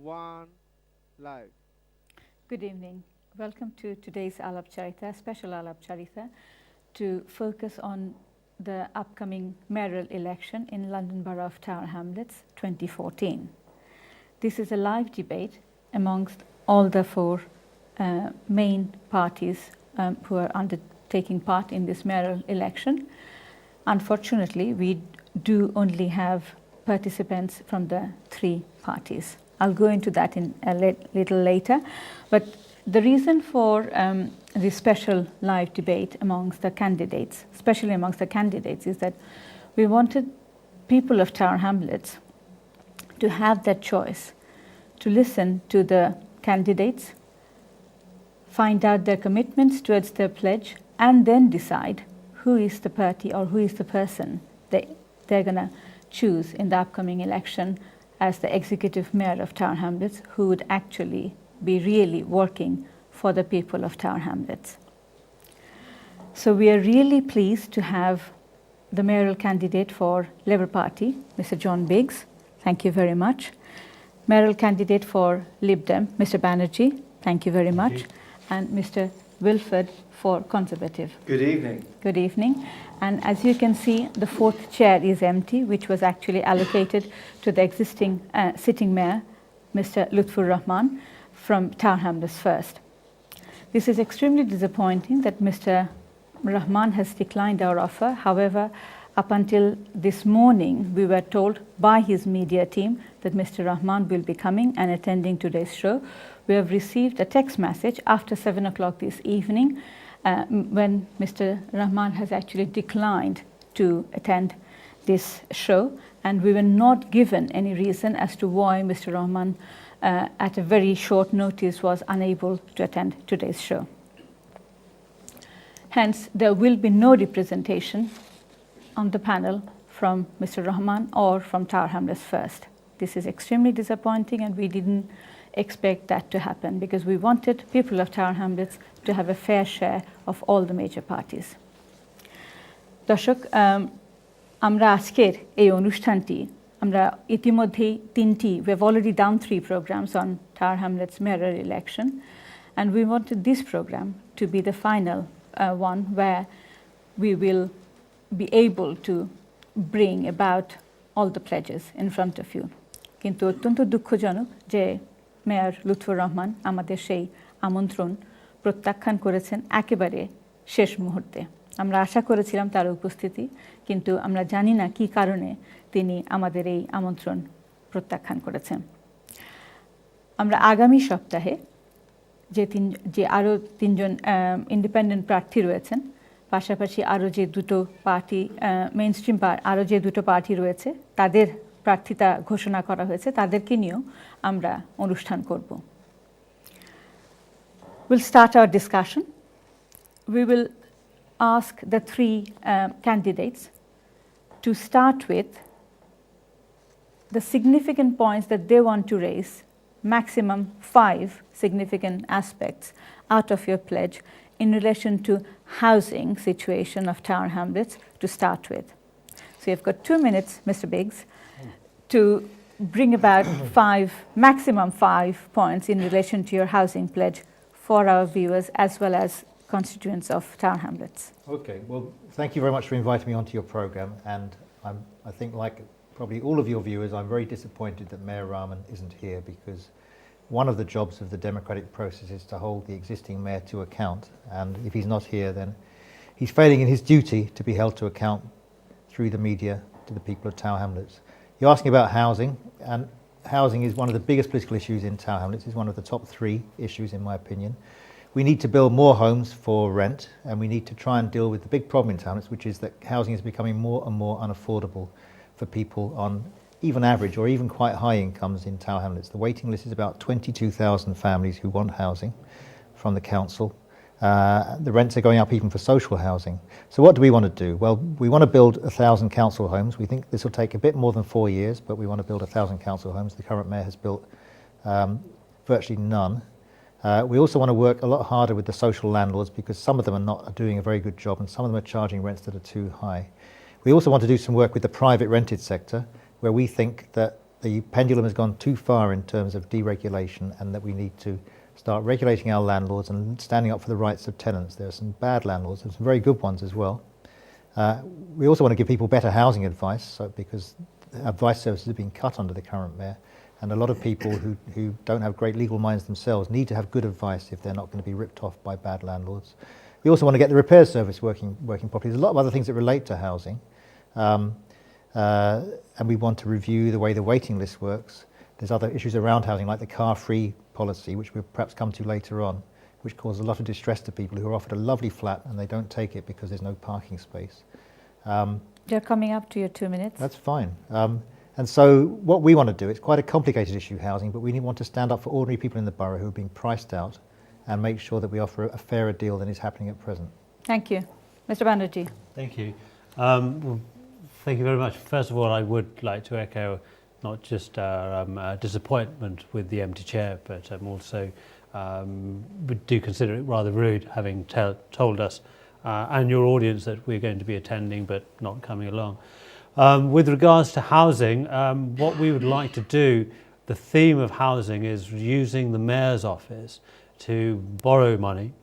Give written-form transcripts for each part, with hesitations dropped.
one, live. Good evening. Welcome to today's Alapcharita, special Alapcharita, to focus on the upcoming mayoral election in London Borough of Tower Hamlets 2014. This is a live debate amongst all the four main parties who are undertaking part in this mayoral election. Unfortunately, we do only have participants from the three parties. I'll go into that in a little later, but the reason for this special live debate amongst the candidates, especially amongst the candidates, is that we wanted people of Tower Hamlets to have that choice, to listen to the candidates, find out their commitments towards their pledge, and then decide who is the party or who is the person they're going to choose in the upcoming election as the executive mayor of Tower Hamlets, who would actually be really working for the people of Tower Hamlets. So we are really pleased to have the mayoral candidate for Labour Party, Mr. John Biggs. Thank you very much. Mayoral candidate for Lib Dem, Mr. Banerji. Thank you very much. And Mr. Wilford for Conservative. Good evening. Good evening. And as you can see, the fourth chair is empty, which was actually allocated to the existing sitting mayor, Mr. Lutfur Rahman, from Tower Hamlets First. This is extremely disappointing that Mr. Rahman has declined our offer. However, up until this morning, we were told by his media team that Mr. Rahman will be coming and attending today's show. We have received a text message after 7 o'clock this evening when Mr. Rahman has actually declined to attend this show, and we were not given any reason as to why Mr. Rahman at a very short notice was unable to attend today's show. Hence, there will be no representation on the panel from Mr. Rahman or from Tower Hamlets First. This is extremely disappointing, and we didn't expect that to happen because we wanted people of Tower Hamlets to have a fair share of all the major parties. দর্শক, আমরা আজকের এই অনুষ্ঠানটি আমরা ইতিমধ্যেই we have already done 3 programs on Tower Hamlets mayoral election, and we wanted this program to be the final one where we will be able to bring about all the pledges in front of you. কিন্তু অত্যন্ত দুঃখজনক যে mayor Lutfur Rahman আমাদের সেই আমন্ত্রণ প্রত্যাখ্যান করেছেন একেবারে শেষ মুহূর্তে। আমরা আশা করেছিলাম তার উপস্থিতি, কিন্তু আমরা জানি না কী কারণে তিনি আমাদের এই আমন্ত্রণ প্রত্যাখ্যান করেছেন। আমরা আগামী সপ্তাহে যে আরও 3 জন ইন্ডিপেন্ডেন্ট প্রার্থী রয়েছেন, পাশাপাশি আরও যে দুটো পার্টি মেইনস্ট্রিম আরও যে দুটো পার্টি রয়েছে তাদের প্রার্থিতা ঘোষণা করা হয়েছে, তাদেরকে নিয়েও আমরা অনুষ্ঠান করব। We'll start our discussion. We will ask the 3 candidates to start with the significant points that they want to raise, maximum 5 significant aspects out of your pledge in relation to housing situation of Tower Hamlets to start with. So you've got 2 minutes, Mr. Biggs, to bring about maximum 5 points in relation to your housing pledge for our viewers as well as constituents of Tower Hamlets. Okay, well, thank you very much for inviting me onto your program, and I think, like probably all of your viewers, I'm very disappointed that Mayor Rahman isn't here, because one of the jobs of the democratic process is to hold the existing mayor to account, and if he's not here, then he's failing in his duty to be held to account through the media to the people of Tower Hamlets. You're asking about housing, and housing is one of the biggest political issues in Tower Hamlets. It's one of the top 3 issues, in my opinion. We need to build more homes for rent, and we need to try and deal with the big problem in Tower Hamlets, which is that housing is becoming more and more unaffordable for people on even average or even quite high incomes in Tower Hamlets. The waiting list is about 22,000 families who want housing from the council. The rents are going up even for social housing. So what do we want to do? Well, we want to build 1,000 council homes. We think this will take a bit more than 4 years, but we want to build 1,000 council homes. The current mayor has built virtually none. We also want to work a lot harder with the social landlords, because some of them are not doing a very good job, and some of them are charging rents that are too high. We also want to do some work with the private rented sector, where we think that the pendulum has gone too far in terms of deregulation, and that we need to start regulating our landlords and standing up for the rights of tenants. There are some bad landlords and some very good ones as well. We also want to give people better housing advice, because advice services are being cut under the current mayor, and a lot of people who don't have great legal minds themselves need to have good advice if they're not going to be ripped off by bad landlords. We also want to get the repair service working properly. There's a lot of other things that relate to housing, and we want to review the way the waiting list works. There's other issues around housing, like the car-free policy, which we'll perhaps come to later on, which causes a lot of distress to people who are offered a lovely flat and they don't take it because there's no parking space. You're coming up to your 2 minutes. That's fine. And so what we want to do, it's quite a complicated issue, housing, but we want to stand up for ordinary people in the borough who are being priced out and make sure that we offer a fairer deal than is happening at present. Thank you. Mr. Banerji. Thank you. Well, thank you very much. First of all, I would like to echo not just our disappointment with the empty chair, but also we do consider it rather rude having told us and your audience that we're going to be attending but not coming along. With regards to housing, what we would like to do, the theme of housing is using the Mayor's office to borrow money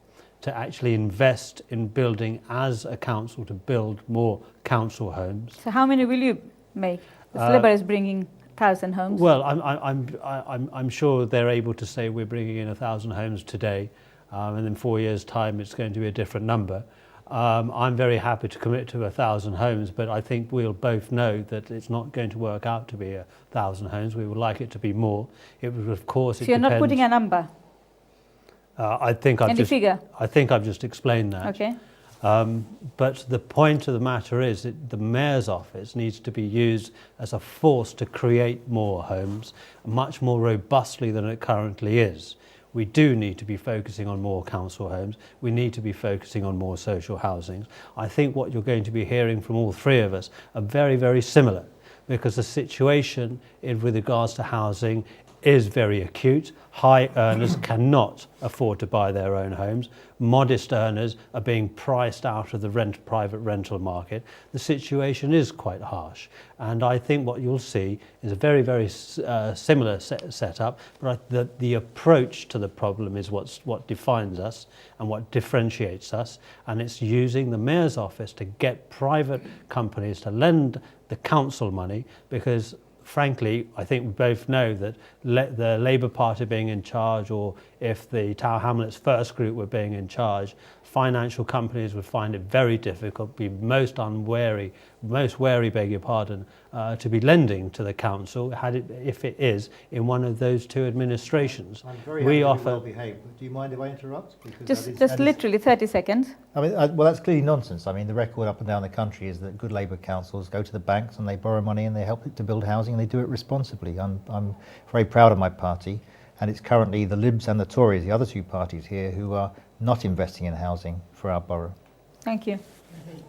to actually invest in building as a council, to build more council homes. So how many will you make? The Labour is bringing 1,000 homes. Well, I'm sure they're able to say we're bringing in 1,000 homes today, and in 4 years' time it's going to be a different number. I'm very happy to commit to 1,000 homes, but I think we'll both know that it's not going to work out to be 1,000 homes. We would like it to be more. It would, of course, so you're not putting a number? I think I've just explained that. Okay. But the point of the matter is that the Mayor's office needs to be used as a force to create more homes, much more robustly than it currently is. We do need to be focusing on more council homes. We need to be focusing on more social housing. I think what you're going to be hearing from all three of us are very, very similar, because the situation with regards to housing is very acute. High earners cannot afford to buy their own homes. Modest earners are being priced out of the private rental market. The situation is quite harsh, and I think what you'll see is a very, very similar setup, but the approach to the problem is what defines us and what differentiates us, and it's using the Mayor's office to get private companies to lend the council money, because frankly, I think we both know that the Labour Party being in charge, or if the Tower Hamlets First Group were being in charge, financial companies would find it very difficult, be most wary, beg your pardon, to be lending to the council if it is in one of those two administrations. I'm very well behaved. Do you mind if I interrupt? Just literally 30 seconds. I mean, well, that's clearly nonsense. I mean, the record up and down the country is that good Labour councils go to the banks and they borrow money and they help it to build housing, and they do it responsibly. I'm very proud of my party, and it's currently the Libs and the Tories, the other two parties here, who are not investing in housing for our borough. Thank you.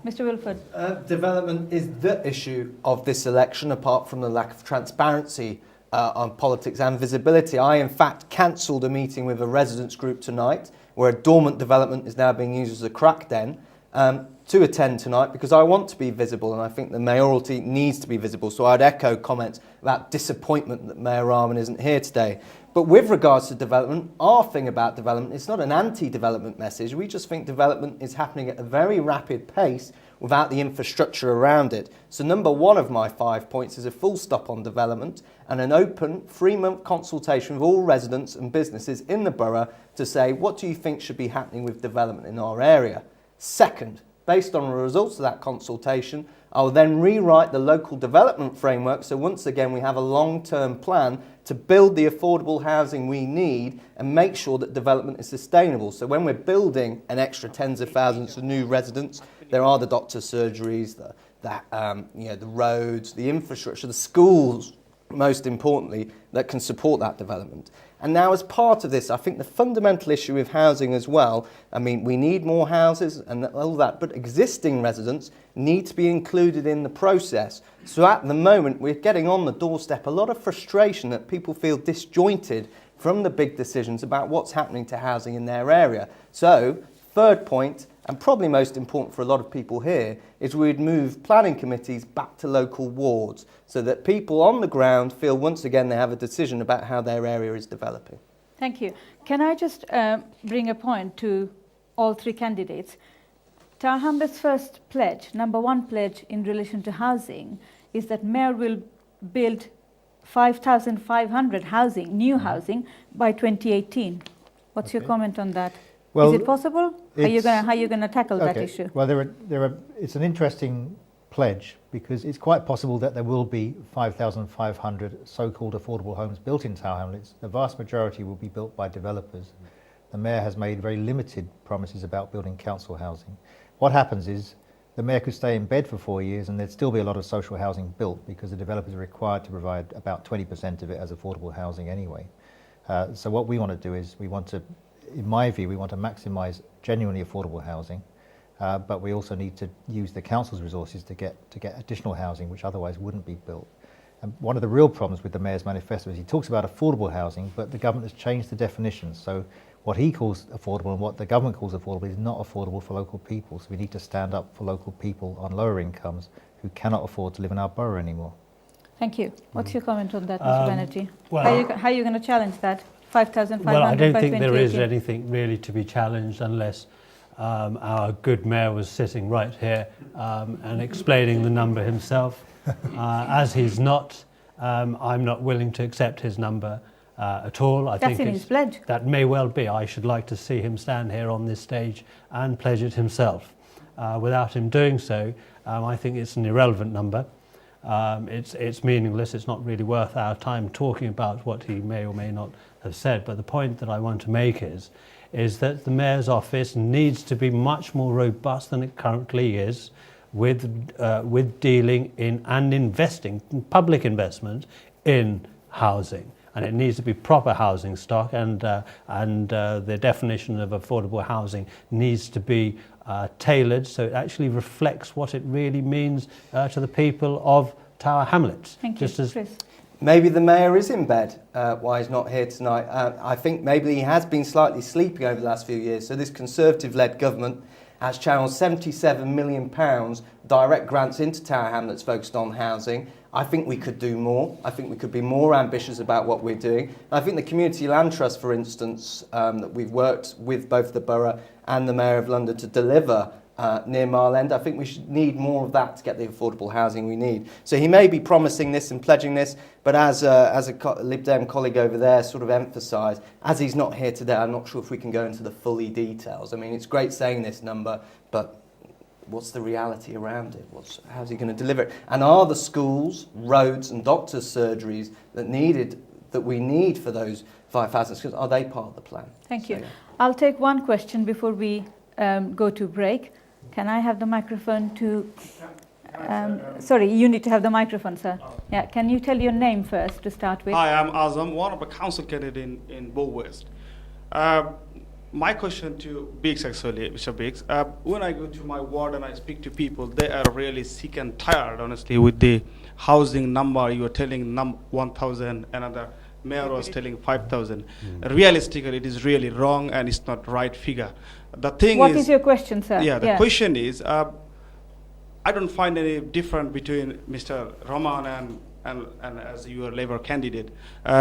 Mr. Wilford. Development is the issue of this election, apart from the lack of transparency on politics and visibility. I, in fact, cancelled a meeting with a residents group tonight, where a dormant development is now being used as a crack den, to attend tonight, because I want to be visible, and I think the mayoralty needs to be visible. So I'd echo comments about disappointment that Mayor Rahman isn't here today. But with regards to development, our thing about development, it's not an anti-development message. We just think development is happening at a very rapid pace without the infrastructure around it. So number one of my 5 points is a full stop on development and an open 3-month consultation with all residents and businesses in the borough to say, what do you think should be happening with development in our area? Second, based on the results of that consultation, I will then rewrite the local development framework, so once again we have a long-term plan to build the affordable housing we need and make sure that development is sustainable. So when we're building an extra tens of thousands of new residents, there are the doctor's surgeries, the roads, the infrastructure, the schools, most importantly, that can support that development. And now, as part of this, I think the fundamental issue with housing as well, I mean, we need more houses and all that, but existing residents need to be included in the process. So at the moment, we're getting on the doorstep a lot of frustration that people feel disjointed from the big decisions about what's happening to housing in their area. So, third point, and probably most important for a lot of people here, is we'd move planning committees back to local wards so that people on the ground feel once again they have a decision about how their area is developing. Thank you. Can I just bring a point to all three candidates? Tower Hamlets' first pledge, number one pledge in relation to housing, is that Mayor will build 5,500 new housing by 2018. What's your comment on that? Well, is it possible? How are you going to tackle that issue? Well, it's an interesting pledge because it's quite possible that there will be 5,500 so-called affordable homes built in Tower Hamlets. The vast majority will be built by developers. The Mayor has made very limited promises about building council housing. What happens is the Mayor could stay in bed for 4 years and there'd still be a lot of social housing built because the developers are required to provide about 20% of it as affordable housing anyway. So what we want to do is in my view, we want to maximise genuinely affordable housing, but we also need to use the council's resources to get additional housing which otherwise wouldn't be built. And one of the real problems with the Mayor's manifesto is he talks about affordable housing, but the government has changed the definitions. So what he calls affordable and what the government calls affordable is not affordable for local people. So we need to stand up for local people on lower incomes who cannot afford to live in our borough anymore. Thank you. What's your comment on that, Mr. Banerji? Well, how are you going to challenge that? 5,500 well, I don't by think there is 2018? anything really to be challenged unless our good mayor was sitting right here and explaining the number himself. As he's not, I'm not willing to accept his number at all. That's in his pledge. That may well be. I should like to see him stand here on this stage and pledge it himself. Without him doing so, I think it's an irrelevant number. It's meaningless. It's not really worth our time talking about what he may or may not have said. But the point that I want to make is that the Mayor's office needs to be much more robust than it currently is with dealing in and investing, public investment in housing. And it needs to be proper housing stock, and the definition of affordable housing needs to be tailored so it actually reflects what it really means to the people of Tower Hamlets. Thank you, Chris. Maybe the Mayor is in bed why he's not here tonight. I think maybe he has been slightly sleeping over the last few years. So this Conservative-led government has channeled £77 million direct grants into Tower Hamlets focused on housing. I think we could do more. I think we could be more ambitious about what we're doing. I think the Community Land Trust, for instance, that we've worked with both the Borough and the Mayor of London to deliver near Mile End, I think we should need more of that to get the affordable housing we need. So he may be promising this and pledging this, but as a Lib Dem colleague over there sort of emphasised, as he's not here today, I'm not sure if we can go into the fully details. I mean, it's great saying this number, but what's the reality around it? How's he going to deliver it? And are the schools, roads and doctors' surgeries that we need for those 5,000 schools, are they part of the plan? Thank you. I'll take one question before we go to break. Can I have the microphone to... sorry, you need to have the microphone, sir. Yeah, can you tell your name first to start with? Hi, I'm Azam, one of the council candidates in Bow West. My question to Biggs, actually, Mr. Biggs, when I go to my ward and I speak to people, they are really sick and tired, honestly, with the housing number. You are telling 1,000, another mayor was telling 5,000. Realistically, it is really wrong and it's not right figure. The thing What is your question, sir? Yeah, the question is, I don't find any difference between Mr. Rahman and as your Labour candidate.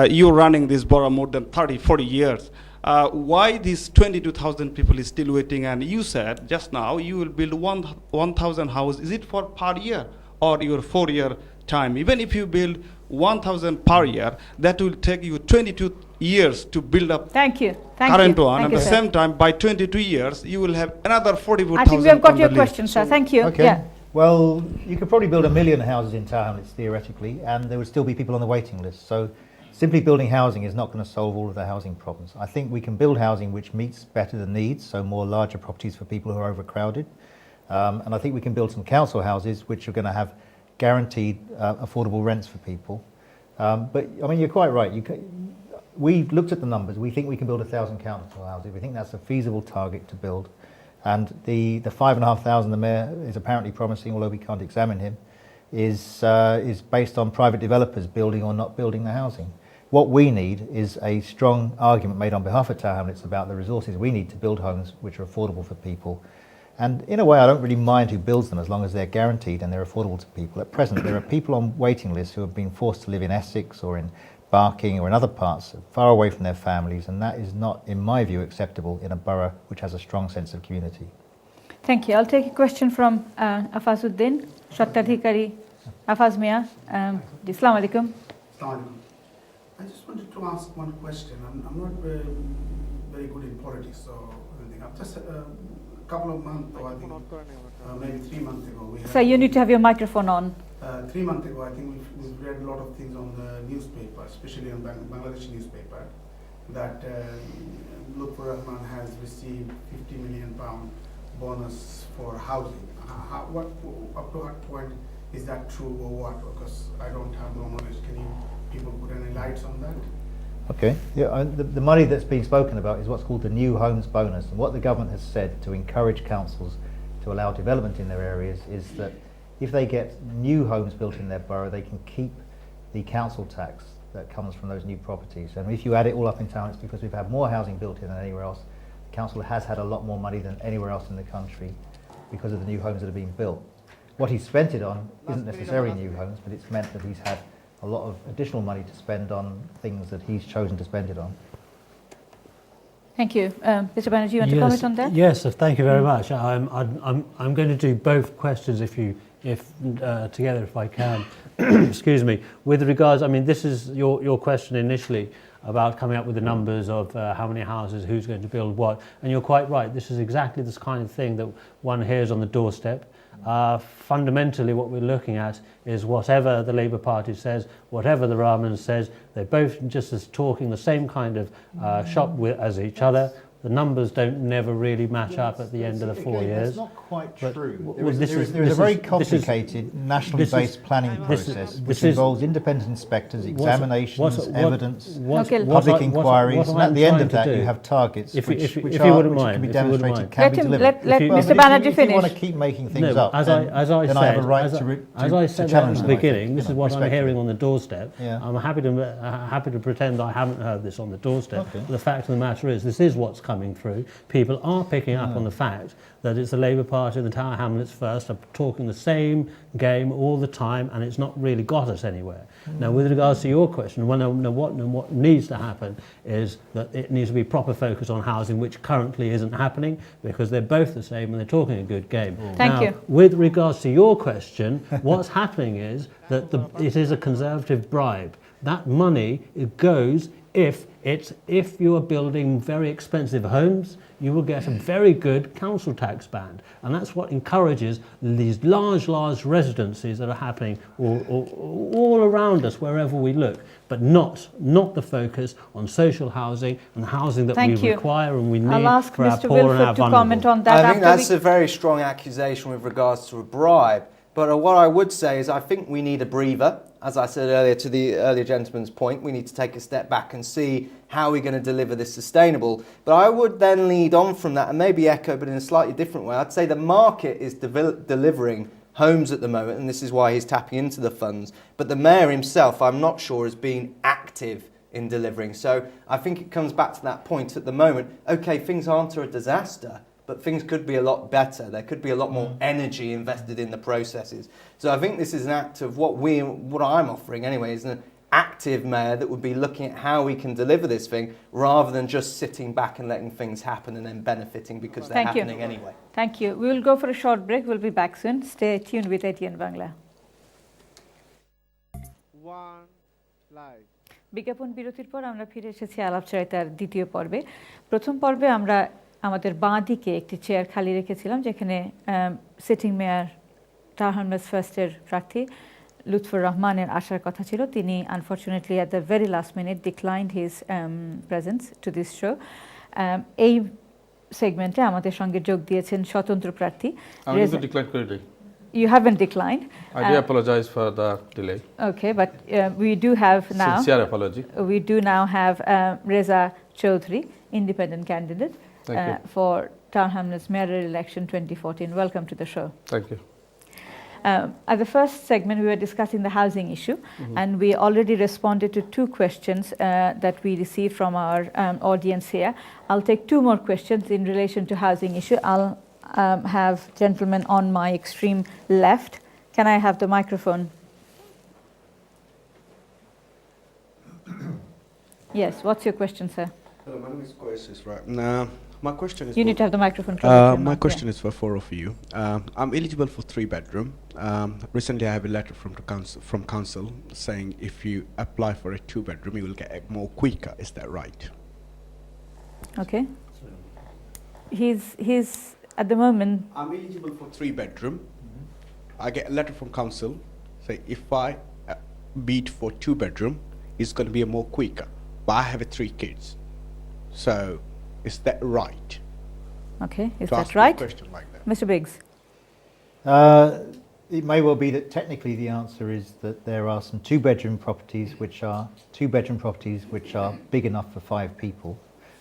You're running this borough more than 30, 40 years. Why these 22,000 people is still waiting? And you said just now you will build 1,000 houses. Is it for per year or your 4-year time? Even if you build 1,000 per year, that will take you 22 years to build up. Thank you. Current one. At the same time, by 22 years, you will have another 44,000. I think we have got your question, sir. Thank you. Okay. Yeah. Well, you could probably build 1 million houses in Tower Hamlets theoretically, and there would still be people on the waiting list. So simply building housing is not going to solve all of the housing problems. I think we can build housing which meets better the needs, so more larger properties for people who are overcrowded. And I think we can build some council houses which are going to have guaranteed affordable rents for people. But I mean, you're quite right. We've looked at the numbers. We think we can build 1,000 council houses. We think that's a feasible target to build. And the 5,500 the mayor is apparently promising, although we can't examine him, is based on private developers building or not building the housing. What we need is a strong argument made on behalf of Tower Hamlets about the resources we need to build homes which are affordable for people. And in a way, I don't really mind who builds them as long as they're guaranteed and they're affordable to people. At present, there are people on waiting lists who have been forced to live in Essex or in Barking or in other parts, far away from their families, and that is not, in my view, acceptable in a borough which has a strong sense of community. Thank you. I'll take a question from Afazuddin, Shattadhikari Afaz Mia. Assalamu alaikum. I just wanted to ask one question. I'm not very good in politics or anything. I've just a couple of months ago, I think, maybe 3 months ago, we had, So you need to have your microphone on. 3 months ago, I think we've read a lot of things on the newspaper, especially on Bangladeshi newspaper, that Lutfur Rahman has received £50 million bonus for housing. Up to what point is that true or what? Because I don't have no knowledge. Can you people put any lights on that? Okay. Yeah, the money that's being spoken about is what's called the New Homes Bonus, and what the government has said to encourage councils to allow development in their areas is that if they get new homes built in their borough, they can keep the council tax that comes from those new properties. And if you add it all up in town, it's because we've had more housing built in than anywhere else. The council has had a lot more money than anywhere else in the country because of the new homes that are being built. What he's spent it on isn't necessarily new homes, but it's meant that he's had a lot of additional money to spend on things that he's chosen to spend it on. Thank you. Mr. Banerji, you want to comment on that? Yes, thank you very much. I'm going to do both questions together if I can. Excuse me. With regards, I mean, this is your question initially about coming up with the numbers of how many houses, who's going to build what, and you're quite right. This is exactly this kind of thing that one hears on the doorstep. Fundamentally, what we're looking at is whatever the Labour Party says, whatever the Rahman says, they're both just as talking the same kind of shop as each other. The numbers don't never really match up at the end of the 4 years. That's not quite But, true. well, There is a very complicated nationally based planning process which involves independent inspectors, examinations, evidence, public inquiries, and at the end of that you have targets which can be demonstrated can be delivered. Let Mr. Banerji If you want to finish. keep making things up, as then I have a right I said to challenge at the them, beginning, this is what I'm respectfully. hearing on the doorstep. Yeah. I'm happy to pretend I haven't heard this on the doorstep. Okay. But the fact of the matter is, this is what's coming through. People are picking up on the fact that it's the Labour Party and the Tower Hamlets First are talking the same game all the time, and it's not really got us anywhere. Now, with regards to your question, what needs to happen is that it needs to be proper focus on housing, which currently isn't happening because they're both the same and they're talking a good game. Thank you. With regards to your question, what's happening is that it is a Conservative bribe. That money, it goes if you are building very expensive homes, you will get a very good council tax band. And that's what encourages these large residencies that are happening all around us, wherever we look, but not the focus on social housing and housing that Thank we you. require and we need I'll ask for our Mr. poor and our Wilford to comment vulnerable. on that. I think after that's a very strong accusation with regards to a bribe. But what I would say is I think we need a breather. As I said earlier to the earlier gentleman's point, we need to take a step back and see how we're going to deliver this sustainable. But I would then lead on from that and maybe echo, but in a slightly different way. I'd say the market is delivering homes at the moment, and this is why he's tapping into the funds. But the mayor himself, I'm not sure, has been active in delivering. So I think it comes back to that point at the moment. OK, things aren't a disaster, but things could be a lot better. There could be a lot more energy invested in the processes. So I think this is an act of what I'm offering anyway, is an active mayor that would be looking at how we can deliver this thing rather than just sitting back and letting things happen and then benefiting because they're happening anyway. Thank you. We will go for a short break. We'll be back soon. Stay tuned with ATN Bangla. One life. বিজ্ঞাপন বিরতির পর আমরা ফিরে এসেছি আলাপচারিতার দ্বিতীয় পর্বে। প্রথম পর্বে আমরা আমাদের বাঁ দিকে একটি চেয়ার খালি রেখেছিলাম যেখানে সিটিং মেয়র টাওয়ার হ্যামলেটস ফার্স্টের প্রার্থী লুৎফর রহমানের আসার কথা ছিল। তিনি unfortunately at the very last minute declined his presence to this show. এই সেগমেন্টে আমাদের সঙ্গে যোগ দিয়েছেন স্বতন্ত্র প্রার্থী। You haven't declined. I do apologize for the delay. Okay, but we do have now. Sincere apology. We do now have Reza Chaudhry, independent candidate for Tower Hamlets mayoral election 2014. Welcome to the show. Thank you. At the first segment, we were discussing the housing issue, and we already responded to two questions that we received from our audience here. I'll take two more questions in relation to housing issue. have gentleman on my extreme left. Can I have the microphone? Yes, what's your question, sir? Hello, my name is Koesis, right? Now, my question is... You need to have the microphone closer to your my mouth, question yeah. is for 4 of you. I'm eligible for 3-bedroom. Recently, I have a letter from council saying if you apply for a 2-bedroom, you will get it more quicker. Is that right? Okay. He's at the moment. I'm eligible for 3-bedroom. I get a letter from council say if I bid for 2-bedroom, it's going to be a more quicker. But I have 3 kids. So, is that right? Okay, is To that ask you a right? question like that. Mr. Biggs? It may well be that technically the answer is that there are some 2-bedroom properties which are big enough for 5 people.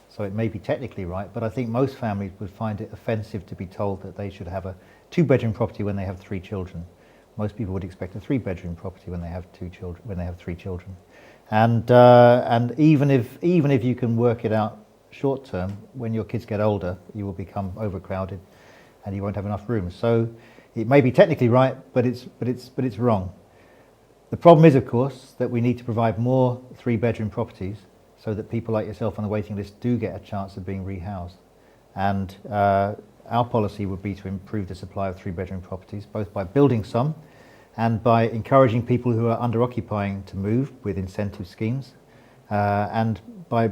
So it may be technically right, but I think most families would find it offensive to be told that they should have a 2-bedroom property when they have 3 children. Most people would expect a 3-bedroom property when they have 3 children. And even if you can work it out short term, when your kids get older, you will become overcrowded, and you won't have enough room. So it may be technically right, but it's wrong. The problem is, of course, that we need to provide more 3-bedroom properties so that people like yourself on the waiting list do get a chance of being rehoused. And our policy would be to improve the supply of 3-bedroom properties, both by building some and by encouraging people who are under-occupying to move with incentive schemes. And I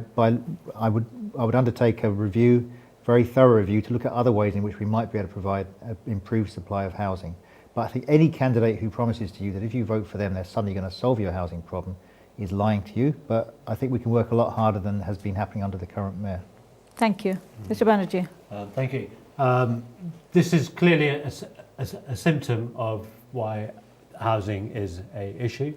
would undertake a review, very thorough review, to look at other ways in which we might be able to provide an improved supply of housing. But I think any candidate who promises to you that if you vote for them, they're suddenly going to solve your housing problem is lying to you. But I think we can work a lot harder than has been happening under the current mayor. Thank you. Mr. Banerji? Thank you. This is clearly a symptom of why housing is an issue.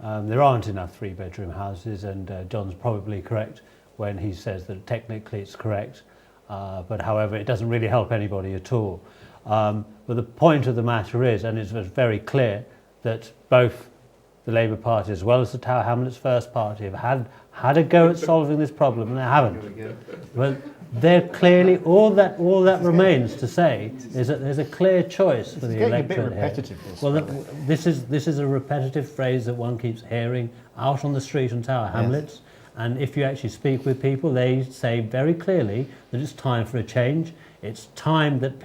There aren't enough 3-bedroom houses, and John's probably correct when he says that technically it's correct, but however it doesn't really help anybody at all. But the point of the matter is, and it's very clear, that both the Labour Party as well as the Tower Hamlets First Party have had a go at solving this problem, and they haven't. Well, they're clearly, all that remains to say is that there's a clear choice for the electorate here. Well, this is a repetitive phrase that one keeps hearing out on the street in Tower Hamlets, and if you actually speak with people, they say very clearly that it's time for a change. It's time that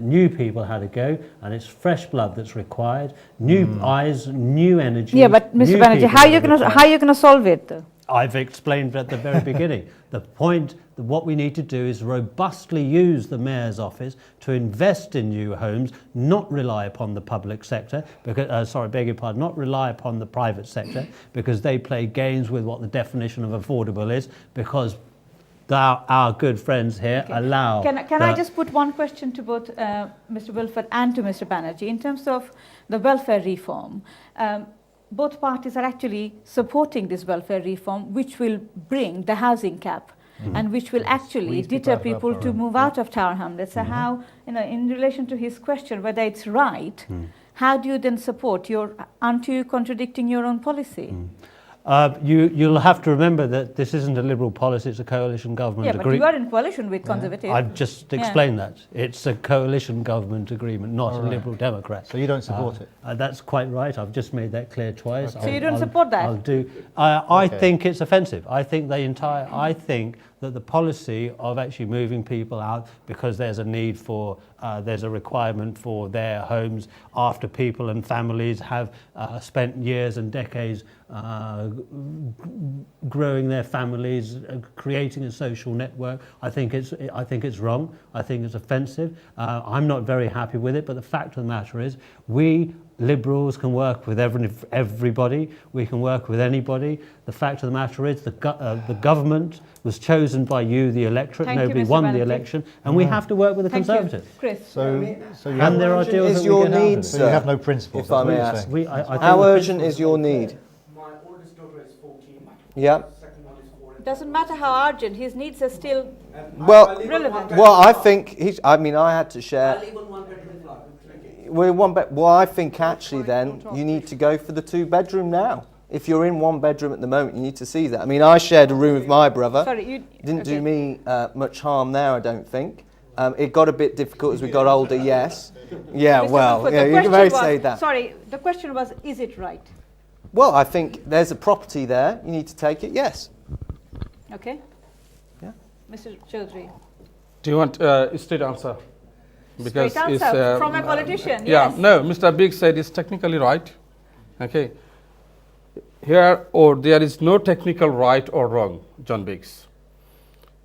new people had a go, and it's fresh blood that's required, new eyes, new energy. Yeah, but Mr. Banerji, how are you going to solve it, though? I've explained at the very beginning. The point that what we need to do is robustly use the Mayor's office to invest in new homes, not rely upon the public sector, because, not rely upon the private sector, because they play games with what the definition of affordable is, because our good friends here allow... Can I just put one question to both Mr. Wilford and to Mr. Banerji? In terms of the welfare reform, both parties are actually supporting this welfare reform, which will bring the housing cap and which will actually deter people to move out of Tower Hamlets. So how, in relation to his question, whether it's right, how do you then support aren't you contradicting your own policy? You'll have to remember that this isn't a Liberal policy, it's a coalition government agreement. Yeah, but you are in coalition with Conservative. I've just explained that. It's a coalition government agreement, not a Liberal Democrat. So you don't support it? That's quite right. I've just made that clear twice. Okay. So you don't support that? I'll do. I think it's offensive. I think that the policy of actually moving people out because there's a need for, there's a requirement for their homes after people and families have spent years and decades growing their families, creating a social network. I think it's wrong. I think it's offensive. I'm not very happy with it, but the fact of the matter is we Liberals can work with everybody. We can work with anybody. The fact of the matter is the government was chosen by you, the electorate. Nobody won the election, and we have to work with the Conservatives. Chris. So and there are deals is that your we get need, out of it. So you have no principles. If I may ask. How urgent is your need? My oldest daughter is 14. Yeah. Second one is 4. Doesn't matter how urgent, his needs are still relevant. Well, I think I had to share. I live on 1-bedroom flat. Well, I think actually then you need to go for the 2-bedroom now. If you're in 1 bedroom at the moment, you need to see that. I mean, I shared a room with my brother. Sorry, Didn't do me much harm there, I don't think. It got a bit difficult as we got older, yes. Yeah, Mr. well, Wilford, yeah, the you can question very was- say that. Sorry, the question was, is it right? Well, I think there's a property there. You need to take it, yes. Okay. Yeah. Mr. Chaudhry. Do you want a straight answer? Straight answer from a politician, yeah, yes. no, Mr. Biggs said it's technically right. Okay. Here or there is no technical right or wrong, John Biggs.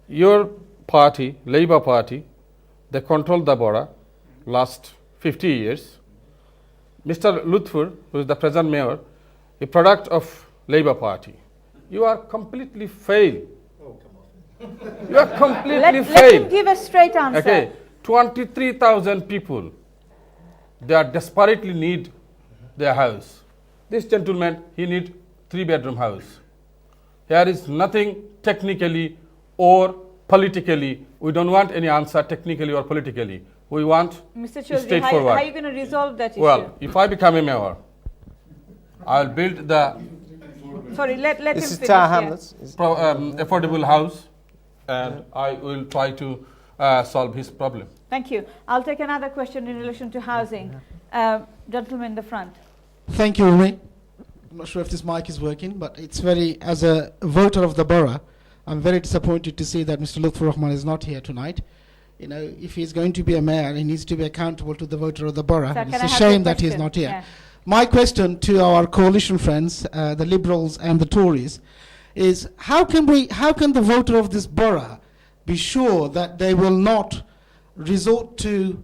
Your party, Labour Party, they controlled the borough last 50 years. Mr. Lutfur, who is the present mayor, a product of Labour Party. You are completely failed. You are completely Let failed. him give a straight answer. Okay, 23,000 people, they are desperately need their house. This gentleman, he need 3-bedroom house. Here is nothing technically or politically. We don't want any answer technically or politically. We want Mr. Chaudhry, straightforward. how are you going to resolve that issue? Well, if I become a mayor, I'll build the Sorry, let him This is finish. Tower yeah. Hamlets. affordable house, and I will try to solve his problem. Thank you. I'll take another question in relation to housing. Gentleman in the front. Thank you, Rumi. I'm not sure if this mic is working, but it's very, as a voter of the borough, I'm very disappointed to see that Mr. Lutfur Rahman is not here tonight. You know, if he's going to be a mayor, he needs to be accountable to the voter of the borough. Sir, And can it's I a have your shame that he's question? not here. Yeah. My question to our coalition friends, the Liberals and the Tories, is how can the voter of this borough be sure that they will not resort to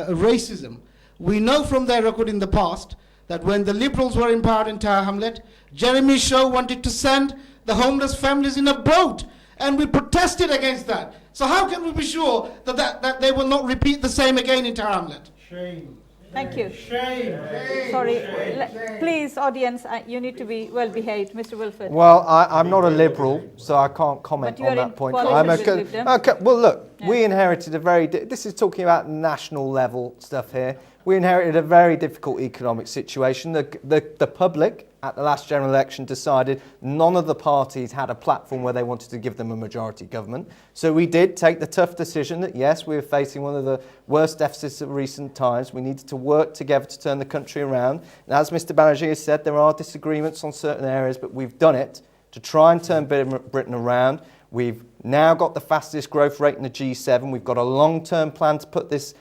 racism? We know from their record in the past that when the Liberals were in power in Tower Hamlet, Jeremy Shaw wanted to send the homeless families in a boat, and we protested against that. So how can we be sure that they will not repeat the same again in Tower Hamlet? Shame. Thank you. Shame. Sorry, please, audience, you need to be well behaved. Mr. Wilford. Well, I'm not a Liberal, so I can't comment But you on are in that point. coalition I'm with Lib Dem. okay. Well, look, Yeah. we inherited a very. This is talking about national level stuff here. We inherited a very difficult economic situation. The public at the last general election decided none of the parties had a platform where they wanted to give them a majority government. So we did take the tough decision that yes, we were facing one of the worst deficits of recent times. We needed to work together to turn the country around. And as Mr. Banerji has said, there are disagreements on certain areas, but we've done it to try and turn Britain around. We've now got the fastest growth rate in the G7. We've got a long-term plan to put this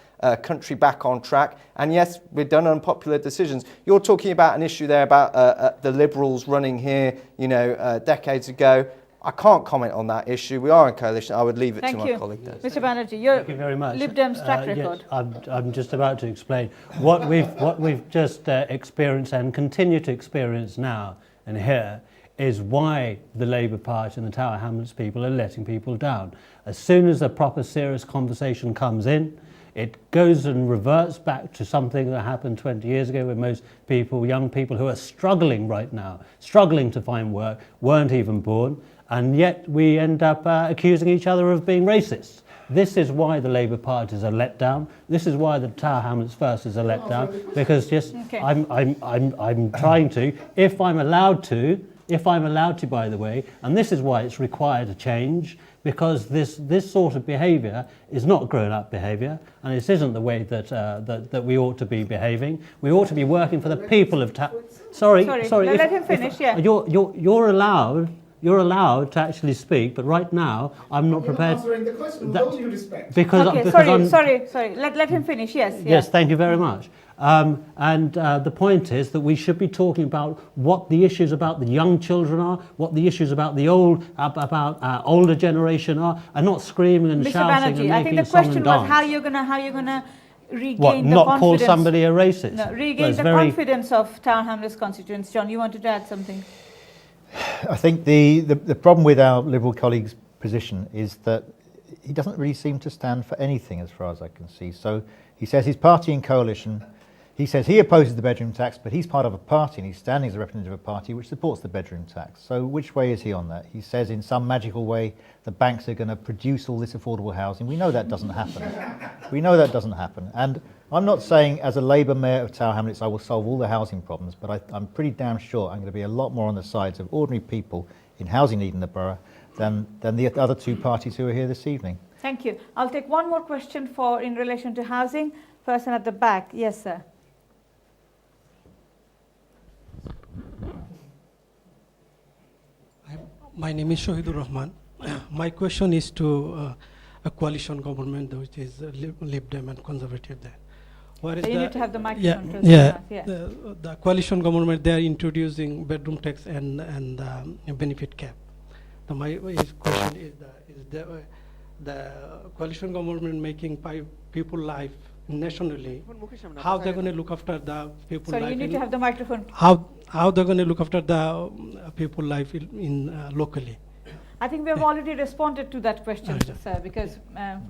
country back on track. And yes, we've done unpopular decisions. You're talking about an issue there about the Liberals running here, decades ago. I can't comment on that issue. We are in coalition. I would leave it to my colleague there. Mr. Banerji, your Thank you very much. Lib Dem's track record. Yes, I'm just about to explain what we've just experienced and continue to experience now and here is why the Labour Party and the Tower Hamlets people are letting people down. As soon as a proper serious conversation comes in, it goes and reverts back to something that happened 20 years ago when most people, young people who are struggling right now, struggling to find work, weren't even born, and yet we end up accusing each other of being racist. This is why the Labour parties are let down. This is why the Tower Hamlets verses are let down, because Okay. I'm trying to, if I'm allowed to, by the way, and this is why it's required a change, because this sort of behaviour is not grown-up behaviour, and this isn't the way that we ought to be behaving. We ought to be working for the people of Sorry. Let him finish. Yeah. You're allowed to actually speak, but right now I'm not prepared. Answering the question with all due respect. Because Sorry. Let him finish. Yes. Yeah. Yes, thank you very much. The point is that we should be talking about what the issues about the young children are, what the issues about the older generation are, and not screaming and Mr. shouting Banerji, and I making think the a song question and was dance. how you're gonna regain What, the not confidence. call somebody a racist? No, regain That's the very- confidence of Tower Hamlets constituents. John, you wanted to add something? I think the problem with our Liberal colleague's position is that he doesn't really seem to stand for anything as far as I can see. So he says his party in coalition, he says he opposes the bedroom tax, but he's part of a party and he's standing as a representative of a party which supports the bedroom tax. So which way is he on that? He says in some magical way the banks are going to produce all this affordable housing. We know that doesn't happen. We know that doesn't happen. And I'm not saying as a Labour mayor of Tower Hamlets I will solve all the housing problems, but I'm pretty damn sure I'm going to be a lot more on the sides of ordinary people in housing need in the borough than the other two parties who are here this evening. Thank you. I'll take one more question in relation to housing. Person at the back. Yes, sir. My name is Shohidur Rahman. My question is to a coalition government, which is Lib Dem and Conservative there. Where is So you need to have the microphone yeah, close to yeah, your mouth, yeah. the coalition government, they are introducing bedroom tax and benefit cap. So my question is the coalition government making people life nationally, how they're going to look after the people Sorry, life? you need to have the microphone. How they're going to look after the people life in locally? I think we have already responded to that question, Okay. sir, because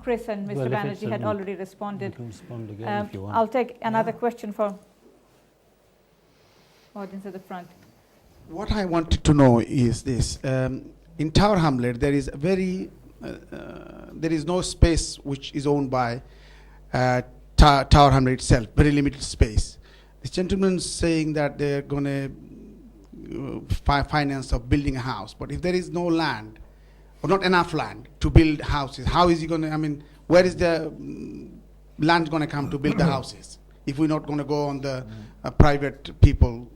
Chris and Mr. Well, if it's Banerji had a- already You responded. can respond again if you want. I'll take another question from audience at the front. What I wanted to know is this: in Tower Hamlet, there is there is no space which is owned by Tower Hamlet itself. Very limited space. This gentleman is saying that they're going to finance of building a house, but if there is no land or not enough land to build houses, how is he going to? I mean, where is the land going to come to build the houses if we're not going to go on the private people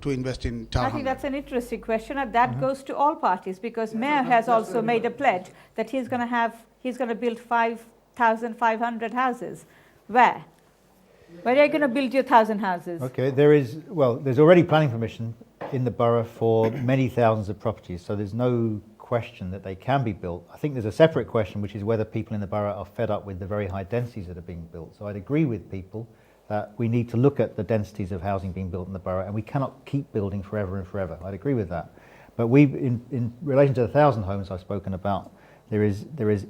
to invest in Tower I think Hamlet? that's an interesting question, and that goes to all parties, because Mayor has also made a pledge that he's going to build 5,500 houses. Where? Where are you going to build your 1,000 houses? Okay, there's already planning permission in the borough for many thousands of properties, so there's no question that they can be built. I think there's a separate question, which is whether people in the borough are fed up with the very high densities that are being built. So I'd agree with people that we need to look at the densities of housing being built in the borough, and we cannot keep building forever and forever. I'd agree with that. But in relation to the 1,000 homes I've spoken about, there is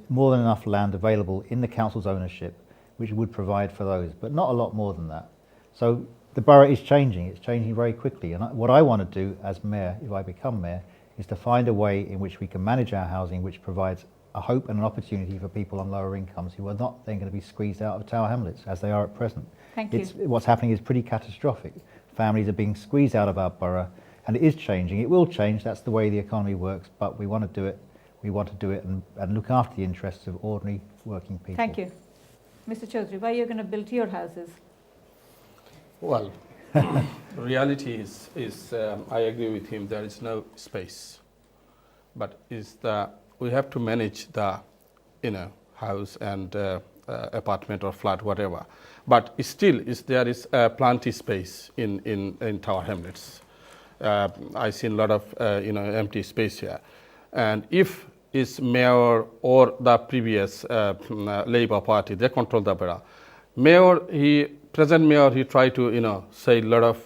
more than enough land available in the council's ownership which would provide for those, but not a lot more than that. So the borough is changing. It's changing very quickly. And what I want to do as mayor, if I become mayor, is to find a way in which we can manage our housing which provides a hope and an opportunity for people on lower incomes who are not then going to be squeezed out of Tower Hamlets as they are at present. Thank you. What's happening is pretty catastrophic. Families are being squeezed out of our borough, and it is changing. It will change. That's the way the economy works, but we want to do it. We want to do it and look after the interests of ordinary working people. Thank you. Mr. Chaudhary, where are you going to build your houses? Well, reality is I agree with him, there is no space. But we have to manage the house and apartment or flat, whatever. But still, there is plenty space in Tower Hamlets. I seen a lot of empty space here. And if is mayor or the previous Labour Party, they control the borough. Present mayor, he tried to say a lot of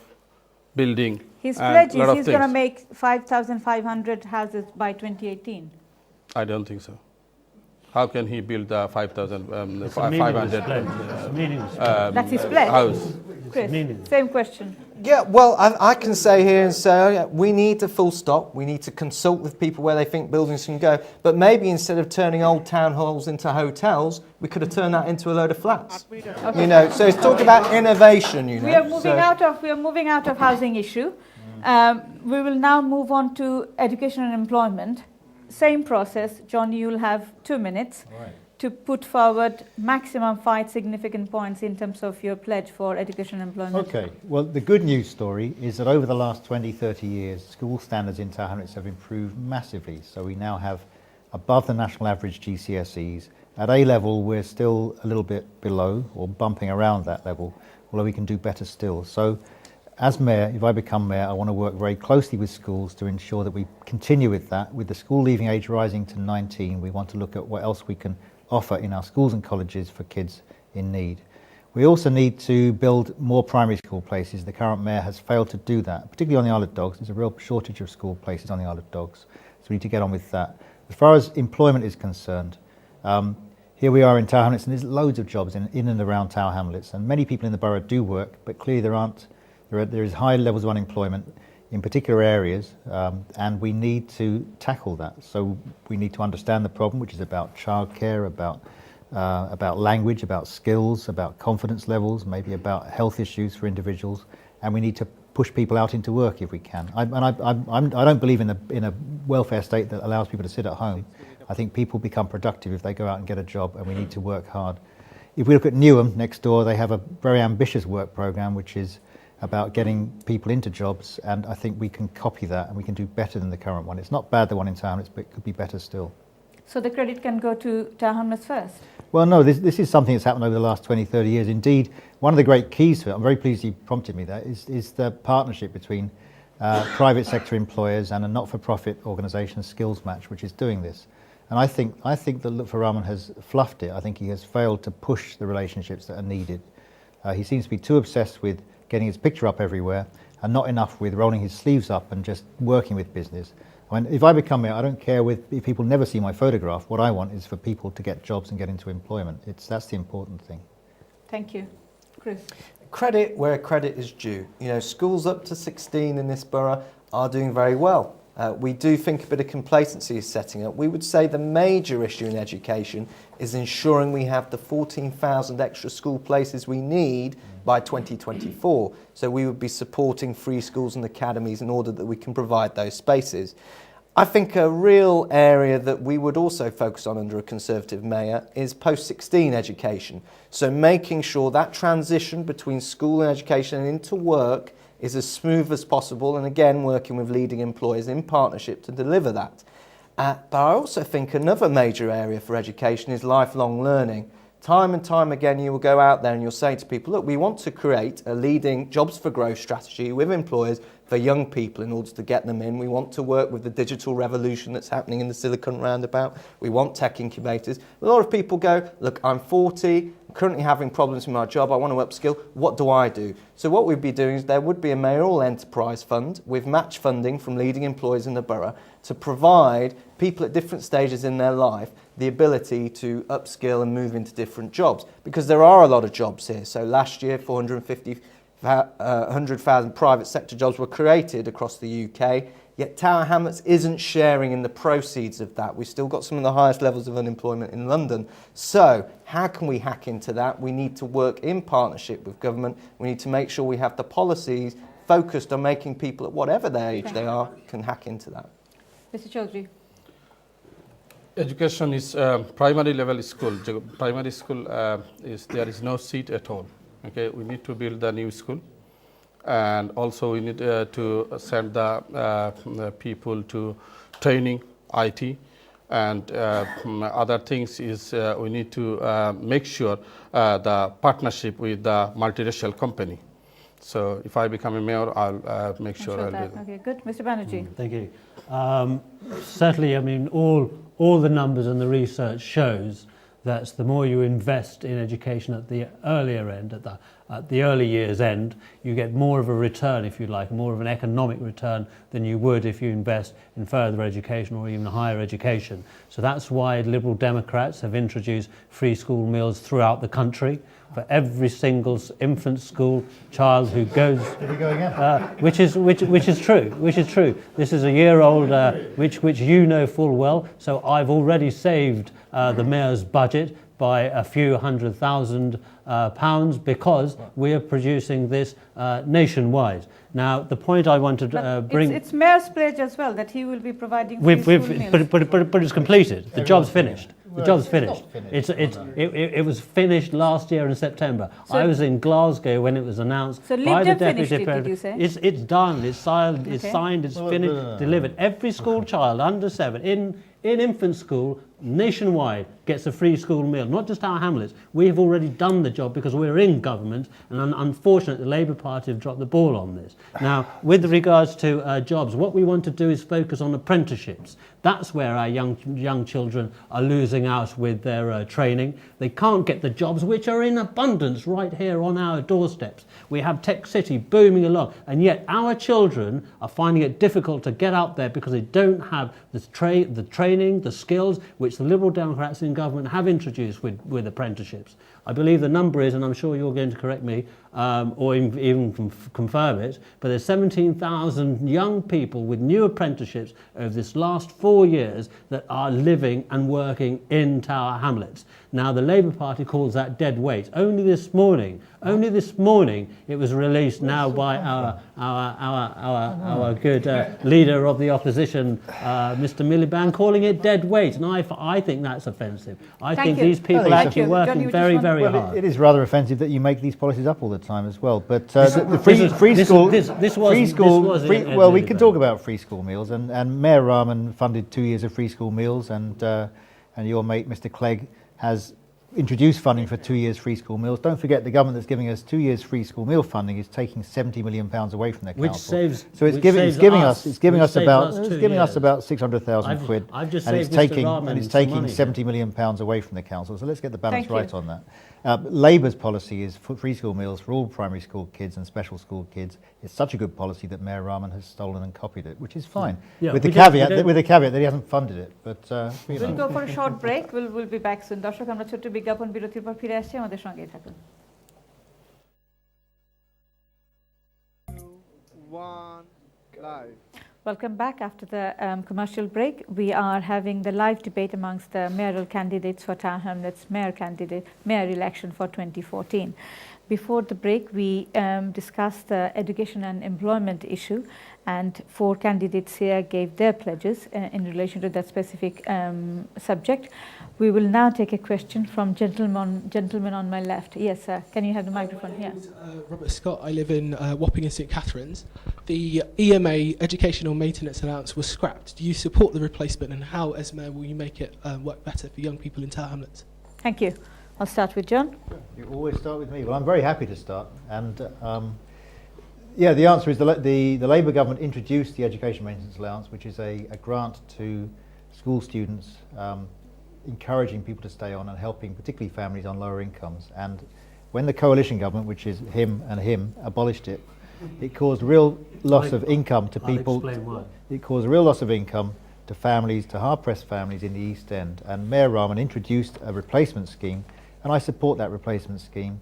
building. His pledge lot is of he's going to things. make 5,500 houses by 2018. I don't think so. How can he build the 5,000, It's a meaningless 500 pledge. It's a meaningless That's his pledge. house? Chris, meaningless. same question. Yeah, well, I can say here and say we need to full stop. We need to consult with people where they think buildings can go. But maybe instead of turning old town halls into hotels, we could have turned that into a load of flats. Okay. So it's talking about innovation. We are moving out of housing issue. We will now move on to education and employment. Same process. John, you will have 2 minutes to put forward maximum 5 significant points in terms of your pledge for education and employment. Okay, well, the good news story is that over the last 20, 30 years, school standards in Tower Hamlets have improved massively. So we now have above the national average GCSEs. At A level, we're still a little bit below or bumping around that level, although we can do better still. So as mayor, if I become mayor, I want to work very closely with schools to ensure that we continue with that. With the school leaving age rising to 19, we want to look at what else we can offer in our schools and colleges for kids in need. We also need to build more primary school places. The current mayor has failed to do that, particularly on the Isle of Dogs. There's a real shortage of school places on the Isle of Dogs, so we need to get on with that. As far as employment is concerned, here we are in Tower Hamlets, and there's loads of jobs in and around Tower Hamlets, and many people in the borough do work, but clearly there is high levels of unemployment in particular areas, and we need to tackle that. So we need to understand the problem, which is about childcare, about language, about skills, about confidence levels, maybe about health issues for individuals, and we need to push people out into work if we can. I don't believe in a welfare state that allows people to sit at home. I think people become productive if they go out and get a job, and we need to work hard. If we look at Newham next door, they have a very ambitious work programme which is about getting people into jobs, and I think we can copy that and we can do better than the current one. It's not bad, the one in Tower Hamlets, but it could be better still. So the credit can go to Tower Hamlets first? Well, no, this is something that's happened over the last 20, 30 years. Indeed, one of the great keys to it, I'm very pleased you prompted me there, is the partnership between private sector employers and a not-for-profit organisation, Skills Match, which is doing this. And I think that Lutfur Rahman has fluffed it. I think he has failed to push the relationships that are needed. He seems to be too obsessed with getting his picture up everywhere and not enough with rolling his sleeves up and just working with business. I mean, if I become mayor, I don't care if people never see my photograph. What I want is for people to get jobs and get into employment. That's the important thing. Thank you. Chris? Credit where credit is due. You know, schools up to 16 in this borough are doing very well. We do think a bit of complacency is setting up. We would say the major issue in education is ensuring we have the 14,000 extra school places we need by 2024. So we would be supporting free schools and academies in order that we can provide those spaces. I think a real area that we would also focus on under a Conservative mayor is post-16 education. So making sure that transition between school and education and into work is as smooth as possible, and again working with leading employers in partnership to deliver that. But I also think another major area for education is lifelong learning. Time and time again you will go out there and you'll say to people, look, we want to create a leading jobs for growth strategy with employers for young people in order to get them in. We want to work with the digital revolution that's happening in the Silicon Roundabout. We want tech incubators. A lot of people go, look, I'm 40, I'm currently having problems with my job, I want to upskill, what do I do? So what we'd be doing is there would be a mayoral enterprise fund with match funding from leading employers in the borough to provide people at different stages in their life the ability to upskill and move into different jobs, because there are a lot of jobs here. So last year 100,000 private sector jobs were created across the UK, yet Tower Hamlets isn't sharing in the proceeds of that. We've still got some of the highest levels of unemployment in London. So how can we hack into that? We need to work in partnership with government. We need to make sure we have the policies focused on making people at whatever their age they are can hack into that. Mr. Chaudhry? Education is primary level school. Primary school there is no seat at all. Okay, we need to build a new school, and also we need to send the people to training, IT, and other things is we need to make sure the partnership with the multiracial company. So if I become a mayor, I'll make sure I'll do that. Okay, good. Mr. Banerji? Thank you. Certainly, I mean, all the numbers and the research shows that the more you invest in education at the earlier end, at the early years end, you get more of a return, if you like, more of an economic return than you would if you invest in further education or even higher education. So that's why Liberal Democrats have introduced free school meals throughout the country for every single infant school child who goes. Did he go again? Which is true. This is a year old, which you know full well. So I've already saved the mayor's budget by a few £100,000 because we are producing this nationwide. Now, the point I wanted to bring... It's Mayor's pledge as well, that he will be providing free school meals. But it's completed. The job's finished. The job's finished. It was finished last year in September. So I was in Glasgow when it was announced by the Deputy Premier. Did you say? It's done. It's signed. It's signed. It's finished. Delivered. Every school child under 7 in infant school nationwide gets a free school meal. Not just Tower Hamlets. We have already done the job because we're in government, and unfortunately the Labour Party have dropped the ball on this. Now, with regards to jobs, what we want to do is focus on apprenticeships. That's where our young children are losing out with their training. They can't get the jobs which are in abundance right here on our doorsteps. We have Tech City booming along, and yet our children are finding it difficult to get out there because they don't have the training, the skills which the Liberal Democrats in government have introduced with apprenticeships. I believe the number is, and I'm sure you're going to correct me or even confirm it, but there's 17,000 young people with new apprenticeships over this last 4 years that are living and working in Tower Hamlets. Now, the Labour Party calls that dead weight. Only this morning, it was released now by our good leader of the opposition, Mr. Miliband, calling it dead weight, and I think that's offensive. I think these people are actually working very, very hard. It is rather offensive that you make these policies up all the time as well. But the free school, well, we can talk about free school meals, and Mayor Rahman funded 2 years of free school meals, and your mate, Mr. Clegg, has introduced funding for 2 years free school meals. Don't forget, the government that's giving us 2 years free school meal funding is taking £70 million away from their council. So it's giving us about 600,000 quid, and it's taking £70 million away from the council. So let's get the balance right on that. Labour's policy is for free school meals for all primary school kids and special school kids. It's such a good policy that Mayor Rahman has stolen and copied it, which is fine, with the caveat that he hasn't funded it. But we'll go for a short break. We'll be back soon. দর্শক, আমরা ছোট্ট বিজ্ঞাপন বিরতির পর ফিরে আসছি, আমাদের সঙ্গেই থাকুন। 1 live. Welcome back after the commercial break. We are having the live debate amongst the mayoral candidates for Tower Hamlets mayor election for 2014. Before the break, we discussed the education and employment issue, and 4 candidates here gave their pledges in relation to that specific subject. We will now take a question from gentleman on my left. Yes, sir. Can you have the microphone here? Robert Scott. I live in Wapping and St Catharines. The EMA educational maintenance allowance was scrapped. Do you support the replacement, and how, as mayor, will you make it work better for young people in Tower Hamlets? Thank you. I'll start with John. You always start with me. Well, I'm very happy to start. And the answer is the Labour government introduced the education maintenance allowance, which is a grant to school students, encouraging people to stay on and helping particularly families on lower incomes. And when the coalition government, which is him, abolished it, it caused real loss of income to people. I'll explain why. It caused real loss of income to families, to hard-pressed families in the East End. And Mayor Rahman introduced a replacement scheme, and I support that replacement scheme,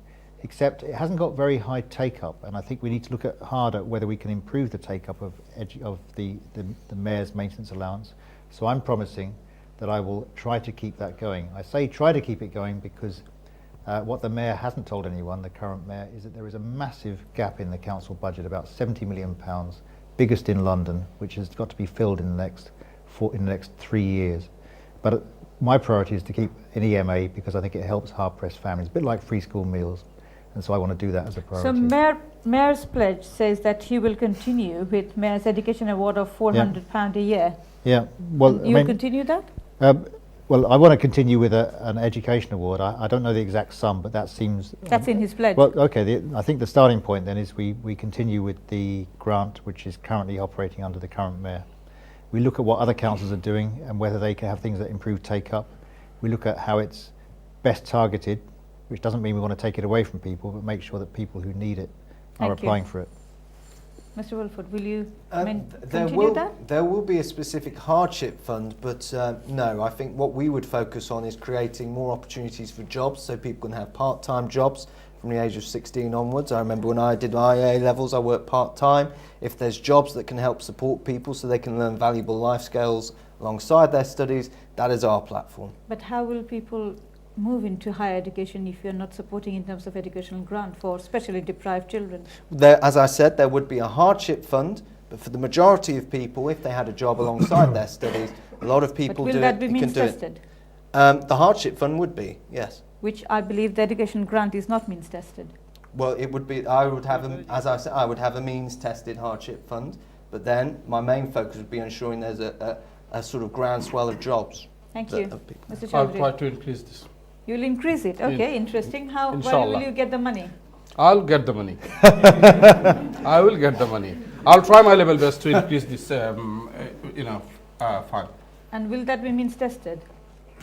except it hasn't got very high take-up, and I think we need to look hard at whether we can improve the take-up of the mayor's maintenance allowance. So I'm promising that I will try to keep that going. I say try to keep it going because what the mayor hasn't told anyone, the current mayor, is that there is a massive gap in the council budget, about £70 million, biggest in London, which has got to be filled in the next 3 years. But my priority is to keep an EMA because I think it helps hard-pressed families, a bit like free school meals, and so I want to do that as a priority. So Mayor's pledge says that he will continue with Mayor's Education Award of £400 a year. Yeah, well, you continue that? Well, I want to continue with an education award. I don't know the exact sum, but that seems... That's in his pledge. Well, okay, I think the starting point then is we continue with the grant which is currently operating under the current mayor. We look at what other councils are doing and whether they can have things that improve take-up. We look at how it's best targeted, which doesn't mean we want to take it away from people, but make sure that people who need it are applying for it. Mr. Wilford, will you continue that? There will be a specific hardship fund, but no, I think what we would focus on is creating more opportunities for jobs so people can have part-time jobs from the age of 16 onwards. I remember when I did my A levels, I worked part-time. If there's jobs that can help support people so they can learn valuable life skills alongside their studies, that is our platform. But how will people move into higher education if you're not supporting in terms of educational grant for specially deprived children? As I said, there would be a hardship fund, but for the majority of people, if they had a job alongside their studies, a lot of people but will that be means tested? The hardship fund would be, yes. Which I believe the education grant is not means tested. Well, it would be. I would have, as I said, I would have a means-tested hardship fund, but then my main focus would be ensuring there's a sort of groundswell of jobs. Thank you, Mr. Chaudhary. I'll try to increase this. You'll increase it. Okay, interesting. Where will you get the money? I'll get the money. I will get the money. I'll try my level best to increase this, fund. And will that be means tested?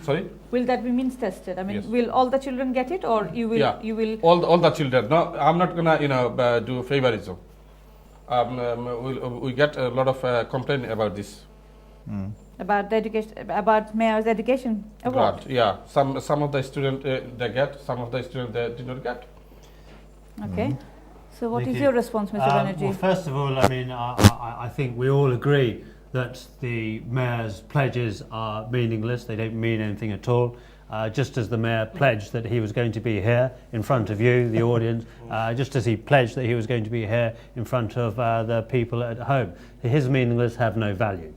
Sorry? Will that be means tested? I mean, yes. Will all the children get it, or you will? Yeah. You will. All the children. No, I'm not gonna do favoritism. We get a lot of complaint about this. about the education, about Mayor's education award. Grant, yeah. Some of the students they get, some of the students they did not get. Okay. So what Thank is you. your response, Mr. Banerjee? Well, first of all, I mean, I think we all agree that the Mayor's pledges are meaningless. They don't mean anything at all. Just as the Mayor pledged that he was going to be here in front of you, the audience, just as he pledged that he was going to be here in front of the people at home. His meaningless have no value.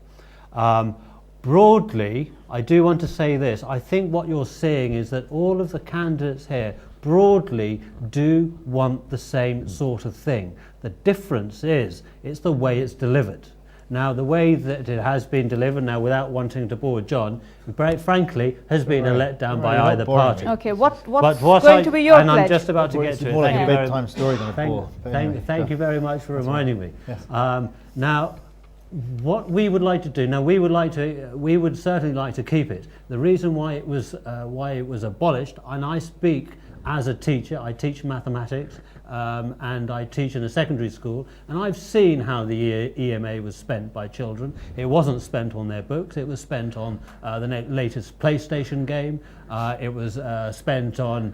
Broadly, I do want to say this. I think what you're seeing is that all of the candidates here broadly do want the same sort of thing. The difference is it's the way it's delivered. Now, the way that it has been delivered now, without wanting to bore John, very frankly, has been a letdown by Right, either not boring party. me. Okay, what's But what going to be your and pledge? I'm just about to get It's to it. more like Thank a you very- bedtime story than a bore. But anyway, Thank yeah. you very much for reminding me. Yes. Now, what we would like to do now, we would certainly like to keep it. The reason why it was abolished, and I speak as a teacher, I teach mathematics, and I teach in a secondary school, and I've seen how the EMA was spent by children. It wasn't spent on their books, it was spent on the latest PlayStation game, it was spent on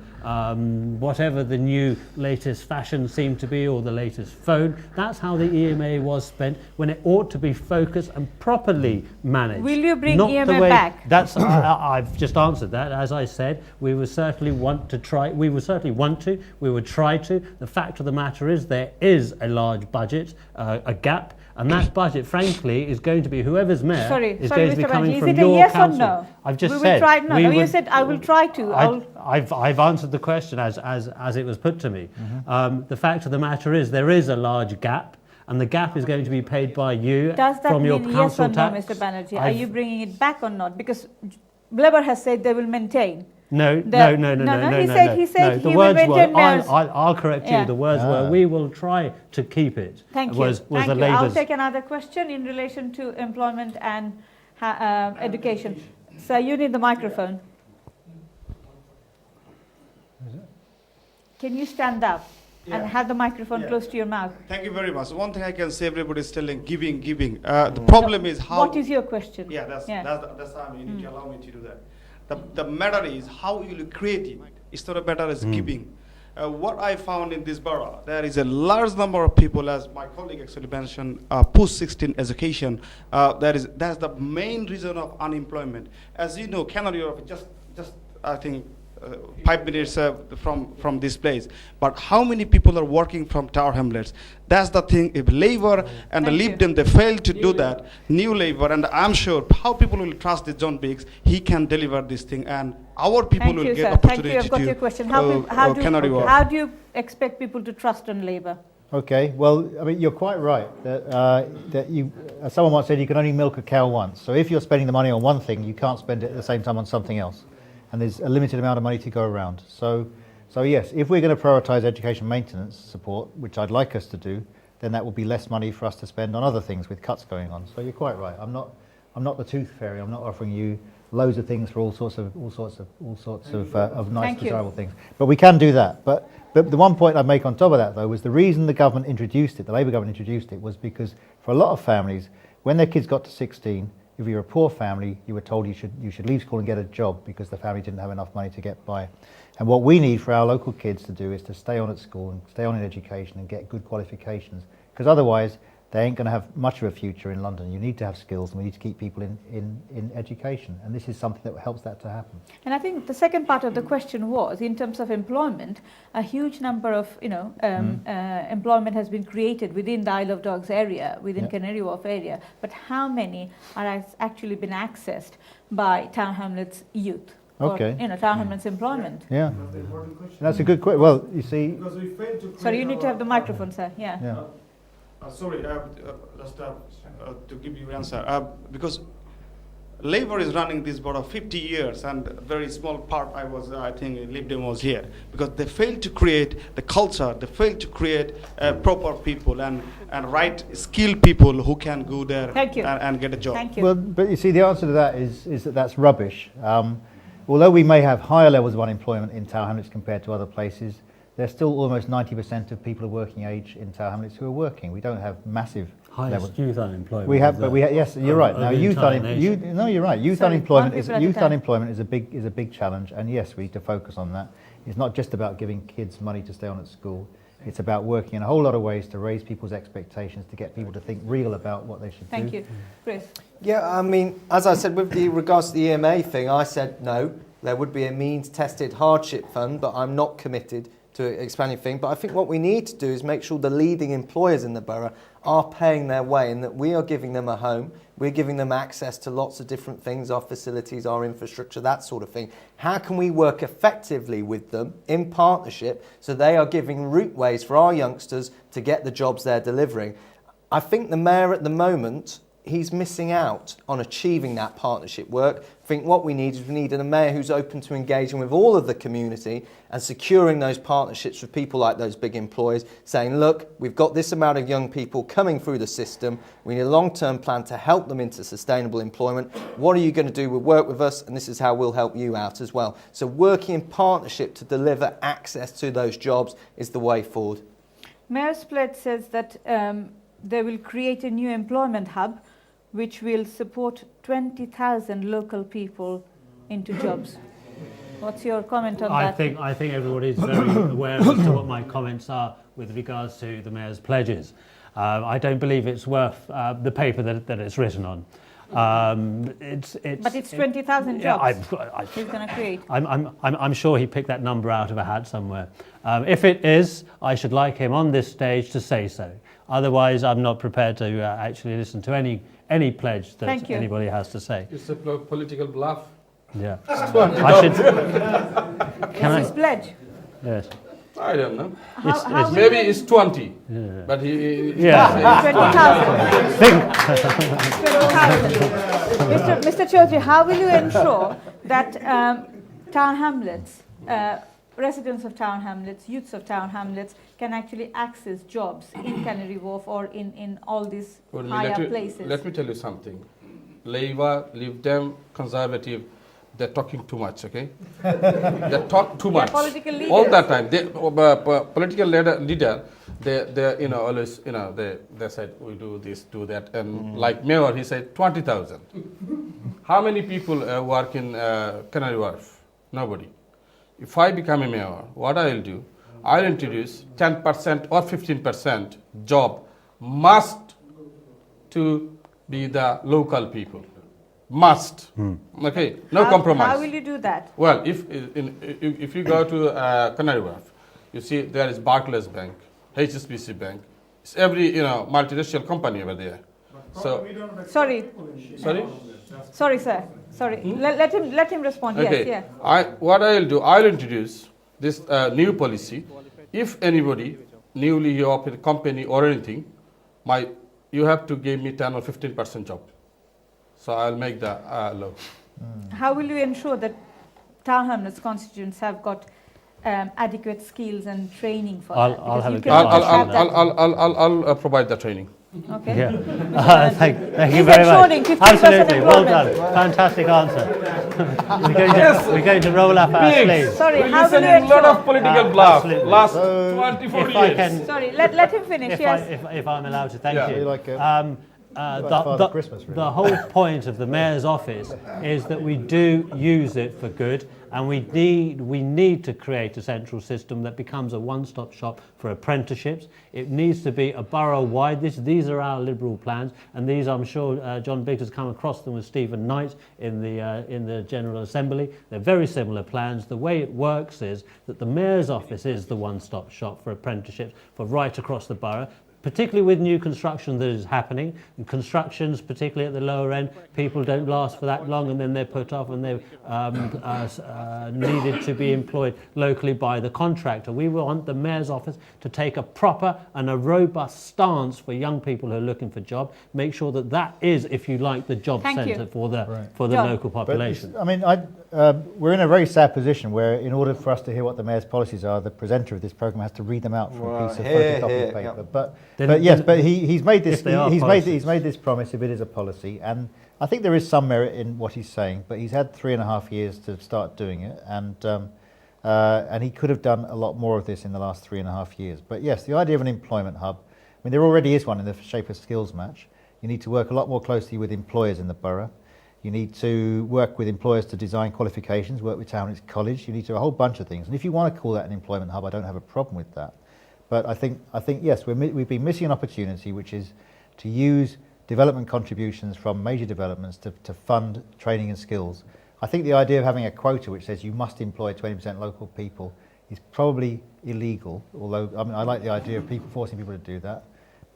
whatever the new latest fashion seemed to be, or the latest phone. That's how the EMA was spent, when it ought to be focused and properly managed. Will you bring Not the EMA way- back? That's I've just answered that. As I said, we would certainly want to try. We would certainly want to. We would try to. The fact of the matter is, there is a large budget, a gap, and that budget, frankly, is going to be whoever's mayor is going to be Mr. coming Banerjee, from is it your a yes council. or no? I've just we will said. try. No, we no, you would- said I will try to. I've answered the question as it was put to me. The fact of the matter is, there is a large gap, and the gap is going to be paid by you Does that from your mean yes council or no, tax. Mr. Banerjee? Are I've- you bringing it back or not? Because Labour has said they will maintain. No. He said The he will words were, maintain Mayor's. I'll correct you. Yeah. The words were, we will try to keep it. Thank you. Was Thank the you. I'll Labour's. take another question in relation to employment and education. So you need the microphone. Can you stand up and have the microphone close to your mouth? Thank you very much. One thing I can say, everybody is telling giving. The problem is how. What is your question? Yeah, that's how you need to allow me to do that. The matter is how you create it. It's not a matter as giving. What I found in this borough, there is a large number of people, as my colleague actually mentioned, post-16 education. That's the main reason of unemployment. As you know, Canary Wharf, just I think 5 minutes from this place. But how many people are working from Tower Hamlets? That's the thing. If Labour and the Lib Dem, they fail to do that, new Labour, and I'm sure how people will trust this John Biggs, he can deliver this thing, and our people will get opportunity Thank you. I've got your question. How do you expect people to trust on Labour? Okay, well, I mean, you're quite right that you, as someone once said, you can only milk a cow once. So if you're spending the money on one thing, you can't spend it at the same time on something else. And there's a limited amount of money to go around. So yes, if we're going to prioritise education maintenance support, which I'd like us to do, then that will be less money for us to spend on other things with cuts going on. So you're quite right. I'm not the tooth fairy. I'm not offering you loads of things for all sorts of nice, desirable things. But we can do that. But the one point I'd make on top of that, though, was the reason the government introduced it, the Labour government introduced it, was because for a lot of families, when their kids got to 16, if you're a poor family, you were told you should leave school and get a job because the family didn't have enough money to get by. And what we need for our local kids to do is to stay on at school and stay on in education and get good qualifications, because otherwise they ain't going to have much of a future in London. You need to have skills, and we need to keep people in education, and this is something that helps that to happen. And I think the second part of the question was, in terms of employment, a huge number of employment has been created within the Isle of Dogs area, within Canary Wharf area, but how many are actually been accessed by Town Hamlets youth? Okay. Or, Town Hamlets employment. Yeah. That's a good question. Well, you see. Because we failed to. Sorry, you need to have the microphone, sir. Yeah. Sorry, just to give you an answer. Because Labour is running this borough 50 years, and a very small part I think Lib Dem was here, because they failed to create the culture, they failed to create proper people and right skilled people who can go there and get a job. Thank you. Well, but you see, the answer to that is that that's rubbish. Although we may have higher levels of unemployment in Tower Hamlets compared to other places, there's still almost 90% of people of working age in Tower Hamlets who are working. We don't have massive Highest youth unemployment. We have, but we yes, you're right. Now, you're right. Youth Sorry, unemployment one is people at a time. a big challenge, and yes, we need to focus on that. It's not just about giving kids money to stay on at school. It's about working in a whole lot of ways to raise people's expectations, to get people to think real about what they should do. Thank you. Chris? Yeah, I mean, as I said, with the regards to the EMA thing, I said no. There would be a means-tested hardship fund, but I'm not committed to expanding thing. But I think what we need to do is make sure the leading employers in the borough are paying their way and that we are giving them a home. We're giving them access to lots of different things, our facilities, our infrastructure, that sort of thing. How can we work effectively with them in partnership so they are giving route ways for our youngsters to get the jobs they're delivering? I think the mayor at the moment, he's missing out on achieving that partnership work. I think what we need is a mayor who's open to engaging with all of the community and securing those partnerships with people like those big employers, saying, look, we've got this amount of young people coming through the system. We need a long-term plan to help them into sustainable employment. What are you going to do? We'll work with us, and this is how we'll help you out as well. So working in partnership to deliver access to those jobs is the way forward. Mayor Splett says that they will create a new employment hub which will support 20,000 local people into jobs. What's your comment on that? I think everybody is very aware as to what my comments are with regards to the Mayor's pledges. I don't believe it's worth the paper that it's written on. But it's 20,000 jobs he's going to create. I'm sure he picked that number out of a hat somewhere. If it is, I should like him on this stage to say so. Otherwise, I'm not prepared to actually listen to any pledge that anybody has to say. It's a political bluff. Yeah. I should. Can I pledge? Yes. I don't know. How maybe it's 20. Yeah. But he 20,000. 20,000. Mr. Chaudhry, how will you ensure that town hamlets, residents of town hamlets, youths of town hamlets can actually access jobs in Canary Wharf or in all these higher places? Let me tell you something. Labour, Lib Dem, Conservative, they're talking too much, okay? They talk too much. Political leaders. All that time. Political leader, they always, they said, we do this, do that. And like Mayor, he said 20,000. How many people work in Canary Wharf? Nobody. If I become a mayor, what I'll do, I'll introduce 10% or 15% job must to be the local people. Must. Okay, no compromise. How will you do that? Well, if you go to Canary Wharf, you see there is Barclays Bank, HSBC Bank. It's every multinational company over there. So sorry, sir. Sorry. Let him respond. Okay. Yes. Yeah. What I'll do, I'll introduce this new policy. If anybody newly open a company or anything, you have to give me 10 or 15% job. So I'll make the law. How will you ensure that town hamlets constituents have got adequate skills and training for that? I'll provide the training. Okay. Yeah. Thank you very much. Absolutely. Well done. Fantastic answer. We're going to roll up our sleeves. Sorry, how will you ensure? A lot of political bluff last 24 years. Sorry, let him finish. If I'm allowed to, thank you. The whole point of the Mayor's office is that we do use it for good, and we need to create a central system that becomes a one-stop shop for apprenticeships. It needs to be a borough-wide. These are our Liberal plans, and these, I'm sure, John Biggs has come across them with Stephen Knight in the General Assembly. They're very similar plans. The way it works is that the Mayor's office is the one-stop shop for apprenticeships for right across the borough, particularly with new construction that is happening. And constructions, particularly at the lower end, people don't last for that long and then they're put off and they're needed to be employed locally by the contractor. We want the Mayor's office to take a proper and a robust stance for young people who are looking for jobs, make sure that that is, if you like, the job centre for the local population. We're in a very sad position where, in order for us to hear what the Mayor's policies are, the presenter of this programme has to read them out from a piece of photocopied paper. But he's made this promise if it is a policy, and I think there is some merit in what he's saying. But he's had 3.5 years to start doing it, and he could have done a lot more of this in the last 3.5 years. But yes, the idea of an employment hub, mean, there already is one in the shape of skills match. You need to work a lot more closely with employers in the borough. You need to work with employers to design qualifications, work with Town Hamlets College. You need to do a whole bunch of things. And if you want to call that an employment hub, I don't have a problem with that. But I think yes, we've been missing an opportunity, which is to use development contributions from major developments to fund training and skills. I think the idea of having a quota which says you must employ 20% local people is probably illegal. Although I mean, I like the idea of forcing people to do that.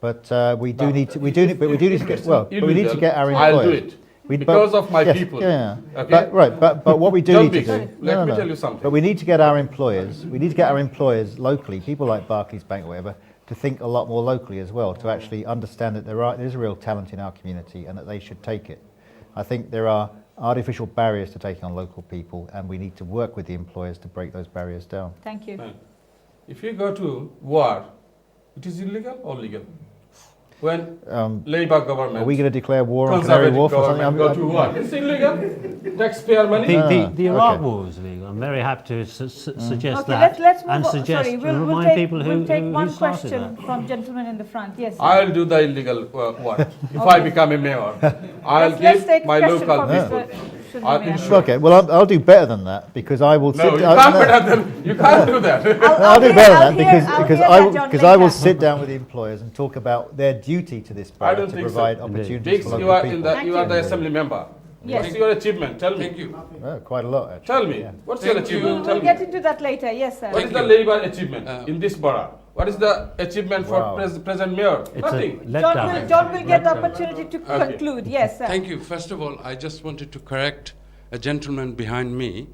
But we do need to get our employers. I'll do it. Because of my people. Yeah. Okay? But what we do need to do. Let me tell you something. But we need to get our employers. We need to get our employers locally, people like Barclays Bank or whatever, to think a lot more locally as well, to actually understand that there is a real talent in our community and that they should take it. I think there are artificial barriers to taking on local people, and we need to work with the employers to break those barriers down. Thank you. If you go to war, it is illegal or legal? When Labour government, are we going to declare war on Canary Wharf or something? Go to war. It's illegal. Taxpayer money. The Iraq war is illegal. I'm very happy to suggest that. Let's move and on. suggest Sorry, remind people who we'll take one started question that. from gentleman in the front. Yes. Sir. I'll do the illegal one. If I become a mayor, I'll let's give take my question local from people. Okay, well I'll do better than that because I will. No, you can't do that. I'll do better than that because I will sit down with the employers and talk about their duty to this borough to provide opportunities for local people. You are the assembly member. Yes. What's your achievement? Tell me. Thank you. Quite a lot, actually. Tell me. What's your achievement? We'll get into that later. Yes, sir. What is the Labour achievement in this borough? What is the achievement for present mayor? Nothing. John will get the opportunity to conclude. Yes, sir. Thank you. First of all, I just wanted to correct a gentleman behind me.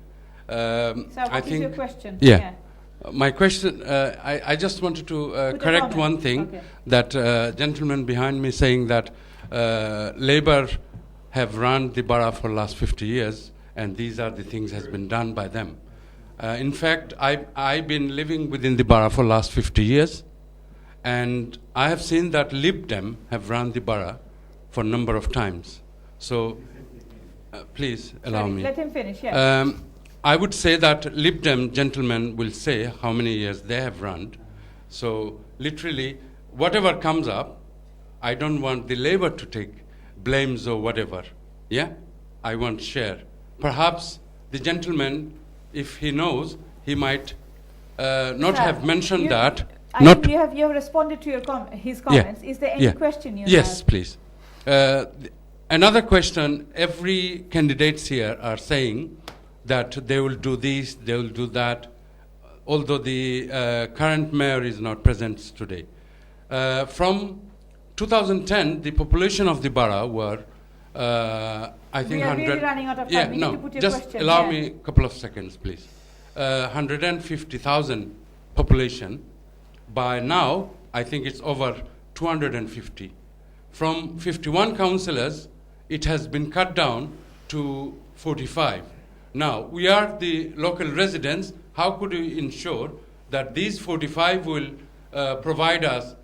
So what is your question? Yeah. My question, I just wanted to correct one thing. Okay. That gentleman behind me saying that Labour have run the borough for the last 50 years and these are the things has been done by them. In fact, I've been living within the borough for the last 50 years and I have seen that Lib Dem have run the borough for a number of times. So please allow me. Let him finish, yeah. I would say that Lib Dem gentlemen will say how many years they have run. So literally, whatever comes up, I don't want the Labour to take blames or whatever. Yeah? I want share. Perhaps the gentleman, if he knows, he might not have mentioned that. I think you have responded to his comments. Yeah. Is there any question you have? Yes, please. Another question, every candidates here are saying that they will do this, they will do that, although the current mayor is not present today. From 2010, the population of the borough were, I think, 100. We are really running out of time. Yeah, we no, need to put your just question. allow me a couple of seconds, please. 150,000 population. By now, I think it's over 250. From 51 councillors, it has been cut down to 45. Now, we are the local residents. How could we ensure that these 45 will provide us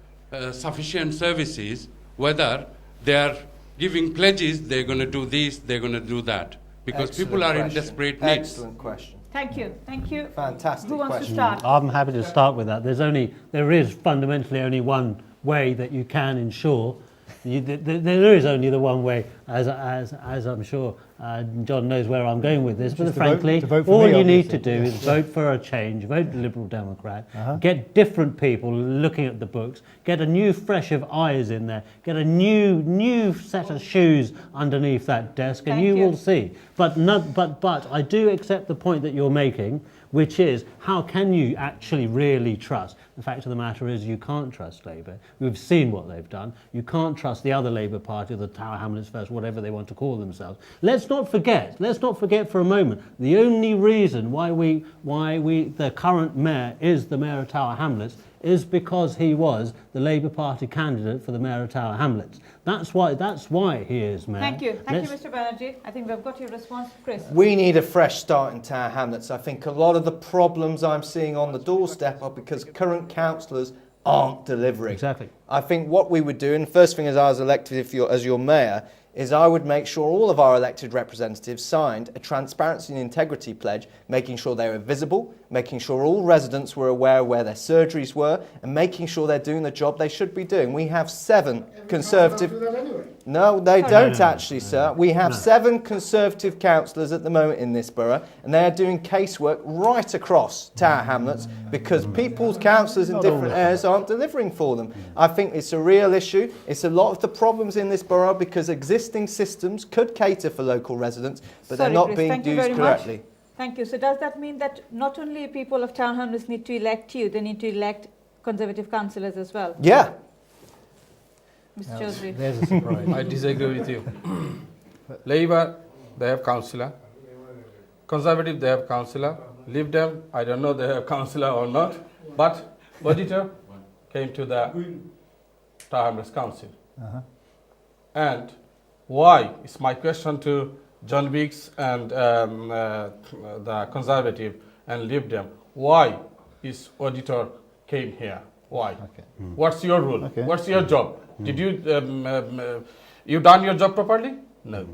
sufficient services, whether they are giving pledges, they're going to do this, they're going to do that? Because people are in desperate needs. Excellent question. Thank you. Thank you. Fantastic Who wants question. to start? I'm happy to start with that. There is fundamentally only one way that you can ensure. There is only the one way, as I'm sure John knows where I'm going with this. But frankly, all you need to do is vote for a change, vote Liberal Democrat, get different people looking at the books, get a new fresh of eyes in there, get a new set of shoes underneath that desk, and you will see. But I do accept the point that you're making, which is how can you actually really trust? The fact of the matter is you can't trust Labour. We've seen what they've done. You can't trust the other Labour Party, the Tower Hamlets First, whatever they want to call themselves. Let's not forget for a moment, the only reason why the current mayor is the mayor of Tower Hamlets is because he was the Labour Party candidate for the mayor of Tower Hamlets. That's why he is mayor. Thank you. Thank you, Mr. Banerji. I think we've got your response. Chris. We need a fresh start in Tower Hamlets. I think a lot of the problems I'm seeing on the doorstep are because current councillors aren't delivering. Exactly. I think what we would do, and the first thing as I was elected as your mayor, is I would make sure all of our elected representatives signed a transparency and integrity pledge, making sure they were visible, making sure all residents were aware where their surgeries were, and making sure they're doing the job they should be doing. We have 7 Conservative... No, they don't actually, sir. We have 7 Conservative councillors at the moment in this borough, and they are doing casework right across Tower Hamlets because people's councillors in different areas aren't delivering for them. I think it's a real issue. It's a lot of the problems in this borough because existing systems could cater for local residents, but they're not being used correctly. Thank you. So does that mean that not only people of Tower Hamlets need to elect you, they need to elect Conservative councillors as well? Yeah. Mr. Chaudhry. There's a surprise. I disagree with you. Labour, they have councillor. Conservative, they have councillor. Lib Dem, I don't know they have councillor or not. But auditor came to the Tower Hamlets Council. And why? It's my question to John Biggs and the Conservative and Lib Dem. Why is auditor came here? Why? What's your rule? What's your job? Did you you done your job properly? No.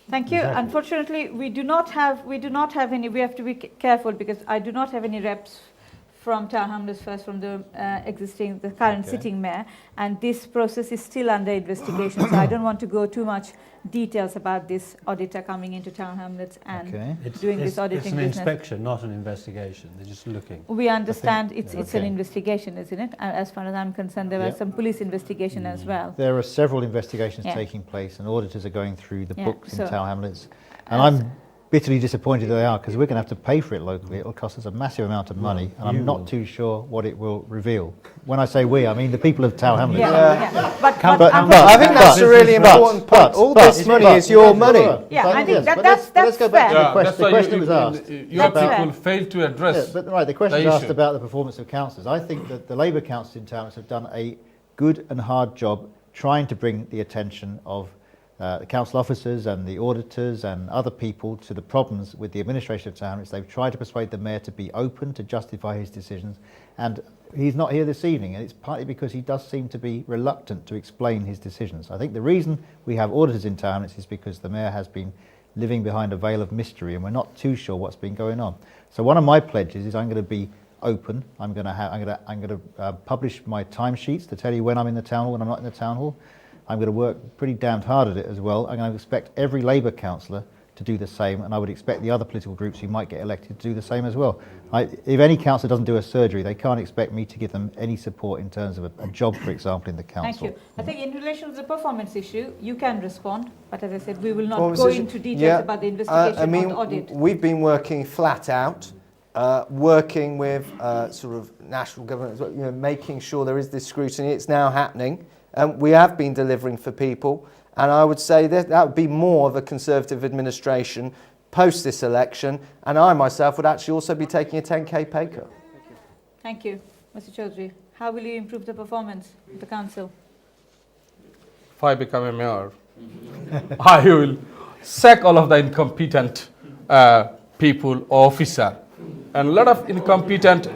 Thank you. Exactly. Unfortunately, we do not have any. We have to be careful because I do not have any reps from Tower Hamlets first, from the current sitting mayor, and this process is still under investigation. So I don't want to go too much details about this auditor coming into Tower Hamlets and doing this auditing It's an business. inspection, not an investigation. They're just looking. We understand it's an investigation, isn't it? As far as I'm concerned, there was some police investigation as well. There are several investigations taking place, and auditors are going through the books in Tower Hamlets. And I'm bitterly disappointed that they are, because we're going to have to pay for it locally. It will cost us a massive amount of money, and I'm not too sure what it will reveal. When I say we, I mean the people of Tower Hamlets. But I think that's a really important point. All this money is your money. Yeah, I think that's let's go back to the question was asked. Your people failed to address. But the question was asked about the performance of councillors. I think that the Labour councillors in Tower Hamlets have done a good and hard job trying to bring the attention of the council officers and the auditors and other people to the problems with the administration of Tower Hamlets. They've tried to persuade the mayor to be open, to justify his decisions, and he's not here this evening, and it's partly because he does seem to be reluctant to explain his decisions. I think the reason we have auditors in Tower Hamlets is because the mayor has been living behind a veil of mystery and we're not too sure what's been going on. So one of my pledges is I'm going to be open. I'm going to publish my timesheets to tell you when I'm in the town hall, when I'm not in the town hall. I'm going to work pretty damned hard at it as well. I'm going to expect every Labour councillor to do the same, and I would expect the other political groups who might get elected to do the same as well. If any councillor doesn't do a surgery, they can't expect me to give them any support in terms of a job, for example, in the council. Thank you. I think in relation to the performance issue, you can respond, but as I said, we will not go into details about the investigation or the audit. We've been working flat out, working with sort of national government, making sure there is this scrutiny. It's now happening. We have been delivering for people, and I would say that would be more of a Conservative administration post this election, and I myself would actually also be taking a 10k pay cut. Thank you. Mr. Chaudhry, how will you improve the performance of the council? If I become a mayor, I will sack all of the incompetent people, officer, and a lot of incompetent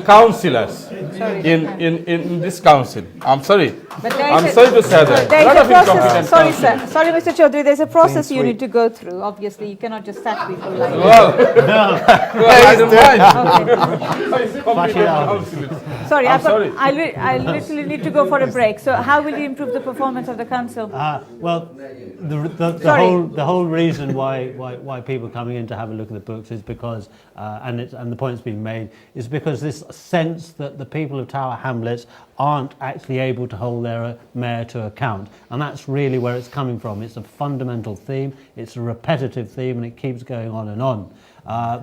councillors in this council. I'm sorry. I'm sorry to say that. There is a process. Sorry, sir. Sorry, Mr. Chaudhry. There's a process you need to go through. Obviously, you cannot just sack people like that. I don't mind. Sorry, I literally need to go for a break. So, how will you improve the performance of the council? Well, the whole reason why people are coming in to have a look at the books is because, and the point's been made, is because this sense that the people of Tower Hamlets aren't actually able to hold their mayor to account, and that's really where it's coming from. It's a fundamental theme, it's a repetitive theme, and it keeps going on and on.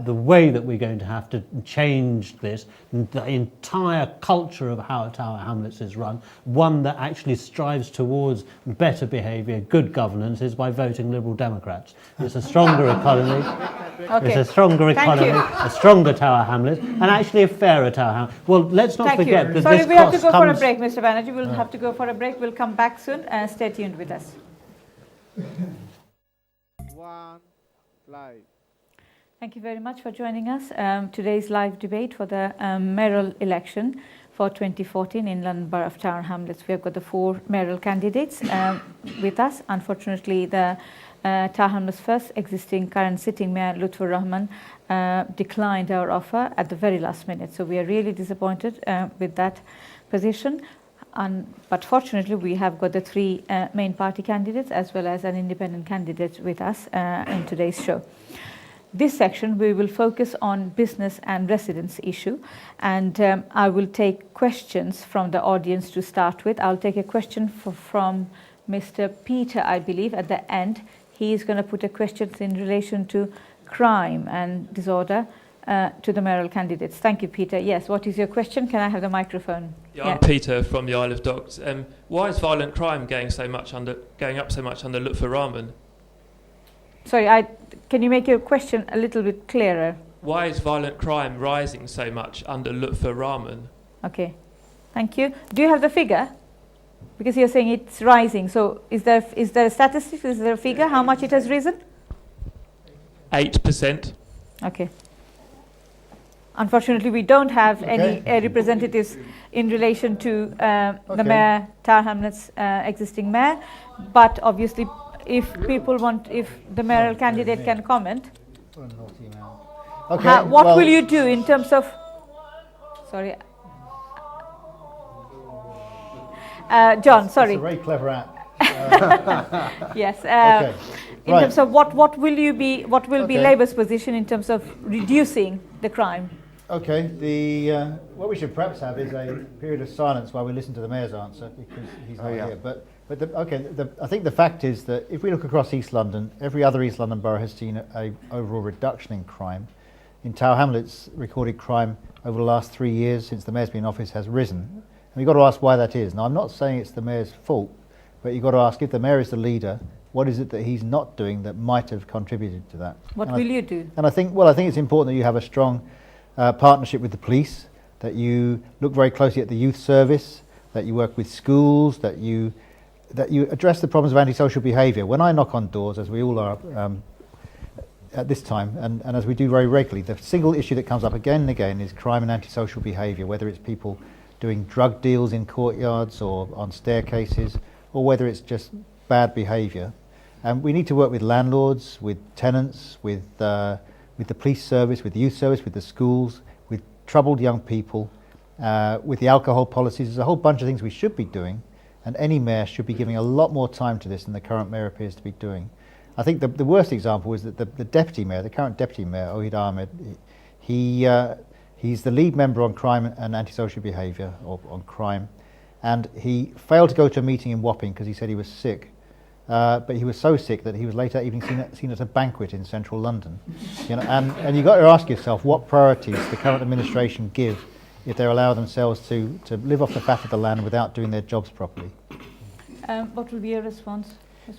The way that we're going to have to change this, the entire culture of how Tower Hamlets is run, one that actually strives towards better behaviour, good governance, is by voting Liberal Democrats. It's a stronger economy, it's a stronger economy, a stronger Tower Hamlets, and actually a fairer Tower Hamlets. Well, let's not forget that Sorry, this we have to go comes for a break, Mr. Banerji. We'll have to go for a break. We'll come back soon. Stay tuned with us. One live. Thank you very much for joining us. Today's live debate for the mayoral election for 2014 in London Borough of Tower Hamlets. We have got the 4 mayoral candidates with us. Unfortunately, the Tower Hamlets' first existing current sitting mayor, Lutfur Rahman, declined our offer at the very last minute. So we are really disappointed with that position. But fortunately, we have got the 3 main party candidates as well as an independent candidate with us in today's show. This section, we will focus on business and residence issue, and I will take questions from the audience to start with. I'll take a question from Mr. Peter, I believe, at the end. He is going to put a question in relation to crime and disorder to the mayoral candidates. Thank you, Peter. Yes, what is your question? Can I have the microphone? Yeah, I'm Peter from the Isle of Dogs. Why is violent crime going up so much under Lutfur Rahman? Sorry, can you make your question a little bit clearer? Why is violent crime rising so much under Lutfur Rahman? Okay, thank you. Do you have the figure? Because you're saying it's rising. So is there a statistic? Is there a figure? How much it has risen? 8%. Okay. Unfortunately, we don't have any representatives in relation to the mayor, Tower Hamlets' existing mayor. But obviously, if the mayoral candidate can comment. Okay. What will you do in terms of? Sorry. John, sorry. It's a very clever app. Yes. Okay. In terms of what will be Labour's position in terms of reducing the crime? Okay. What we should perhaps have is a period of silence while we listen to the mayor's answer, because he's not here. I think the fact is that if we look across East London, every other East London borough has seen an overall reduction in crime. In Tower Hamlets, recorded crime over the last 3 years since the mayor's been in office has risen. And we've got to ask why that is. Now, I'm not saying it's the mayor's fault, but you've got to ask, if the mayor is the leader, what is it that he's not doing that might have contributed to that? What will you do? And I think it's important that you have a strong partnership with the police, that you look very closely at the youth service, that you work with schools, that you address the problems of antisocial behaviour. When I knock on doors, as we all are at this time, and as we do very regularly, the single issue that comes up again and again is crime and antisocial behaviour, whether it's people doing drug deals in courtyards or on staircases, or whether it's just bad behaviour. And we need to work with landlords, with tenants, with the police service, with the youth service, with the schools, with troubled young people, with the alcohol policies. There's a whole bunch of things we should be doing, and any mayor should be giving a lot more time to this than the current mayor appears to be doing. I think the worst example is that the deputy mayor, the current deputy mayor, Ohid Ahmed, he's the lead member on crime and antisocial behaviour, or on crime, and he failed to go to a meeting in Wapping because he said he was sick. But he was so sick that he was later even seen at a banquet in central London. And you've got to ask yourself what priorities the current administration give if they allow themselves to live off the fat of the land without doing their jobs properly. What will be your response?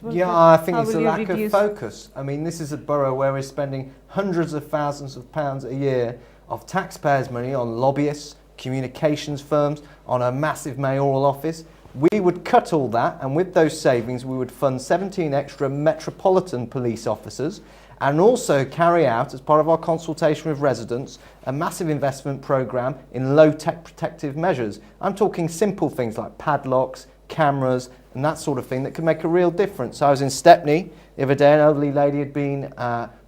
Yeah, I think it's a lack of focus. I mean, this is a borough where we're spending hundreds of thousands of pounds a year of taxpayers' money on lobbyists, communications firms, on a massive mayoral office. We would cut all that, and with those savings we would fund 17 extra metropolitan police officers, and also carry out, as part of our consultation with residents, a massive investment programme in low-tech protective measures. I'm talking simple things like padlocks, cameras, and that sort of thing that could make a real difference. I was in Stepney the other day, an elderly lady had been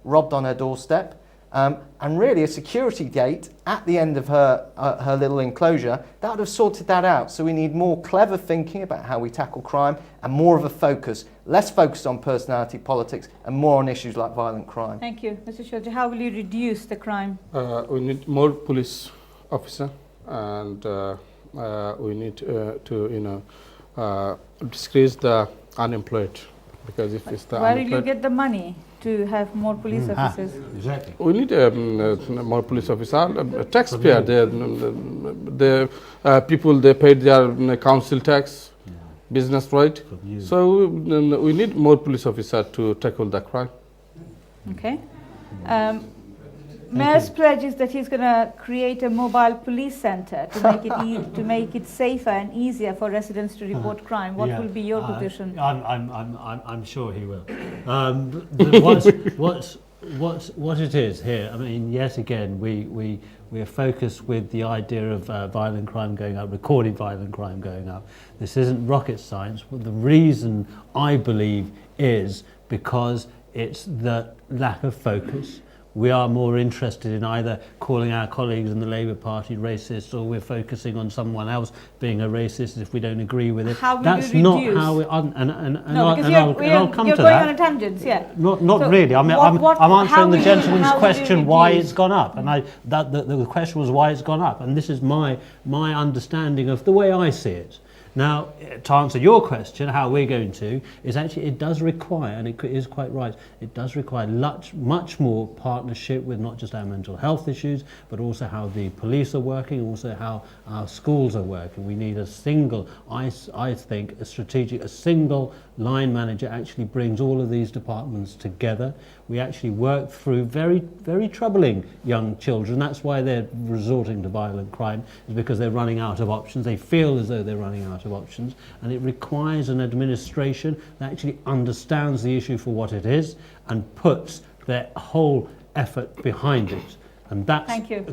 robbed on her doorstep, and really a security gate at the end of her little enclosure, that would have sorted that out. So we need more clever thinking about how we tackle crime, and more of a focus, less focused on personality politics and more on issues like violent crime. Thank you. Mr. Shodji, how will you reduce the crime? We need more police officer, and we need to decrease the unemployed, because if it's the where will you get the money to have more police officers? Exactly. We need more police officers. Taxpayer, the people, they paid their council tax, business right. So we need more police officers to tackle the crime. Okay. Mayor's pledge is that he's going to create a mobile police centre to make it safer and easier for residents to report crime. What will be your position? I'm sure he will. What it is here, I mean, yet again, we are focused with the idea of violent crime going up, recorded violent crime going up. This isn't rocket science. Well, the reason, I believe, is because it's the lack of focus. We are more interested in either calling our colleagues in the Labour Party racist, or we're focusing on someone else being a racist if we don't agree with it. How will That's you not reduce? how we... No, because I'll come you're to going that. on a tangent, yeah. Not So really. I mean, what- I'm how answering the will you- gentleman's how will you question why reduce? it's gone up, and the question was why it's gone up, and this is my understanding of the way I see it. Now, to answer your question, how we're going to, is actually it does require, and it is quite right, it does require much more partnership with not just our mental health issues, but also how the police are working, also how our schools are working. We need a single, I think, a single line manager actually brings all of these departments together. We actually work through very, very troubling young children. That's why they're resorting to violent crime, is because they're running out of options. They feel as though they're running out of options, and it requires an administration that actually understands the issue for what it is and puts their whole effort behind it. And that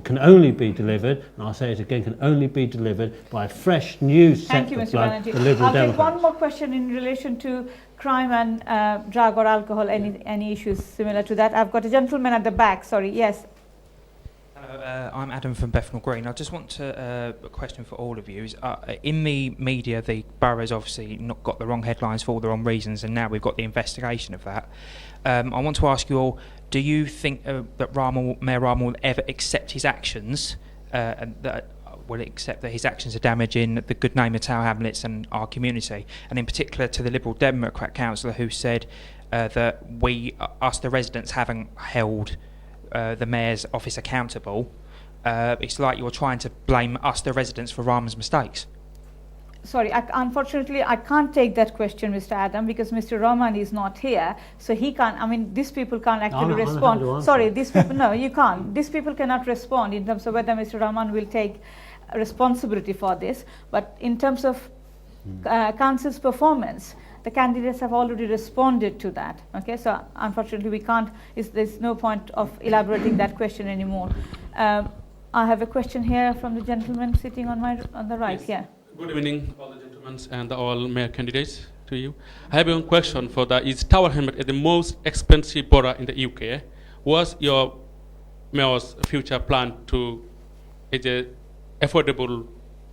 can only be delivered, and I'll say it again, can only be delivered by a fresh new set of blood, the Liberal I'll take Democrats. one more question in relation to crime and drug or alcohol, any issues similar to that. I've got a gentleman at the back, sorry, yes. Hello, I'm Adam from Bethnal Green. I just want to, a question for all of you. Is, in the media, the borough's obviously not got the wrong headlines for all the wrong reasons, and now we've got the investigation of that. I want to ask you all, do you think that Mayor Rahman will ever accept his actions, and that will accept that his actions are damaging the good name of Tower Hamlets and our community? And in particular to the Liberal Democrat councillor who said that us the residents haven't held the Mayor's office accountable. It's like you're trying to blame us the residents for Rahman's mistakes. Sorry, unfortunately, I can't take that question, Mr. Adam, because Mr. Rahman is not here, so he can't. I mean, these people can't actually respond. Sorry, these people. No, you can't. These people cannot respond in terms of whether Mr. Rahman will take responsibility for this. But in terms of council's performance, the candidates have already responded to that. Okay, so unfortunately, we can't. There's no point of elaborating that question anymore. I have a question here from the gentleman sitting on the right. Yes. Yeah. Good evening, all the gentlemen and all mayor candidates to you. I have one question for that. Is Tower Hamlets the most expensive borough in the UK? Was your mayor's future plan to is a affordable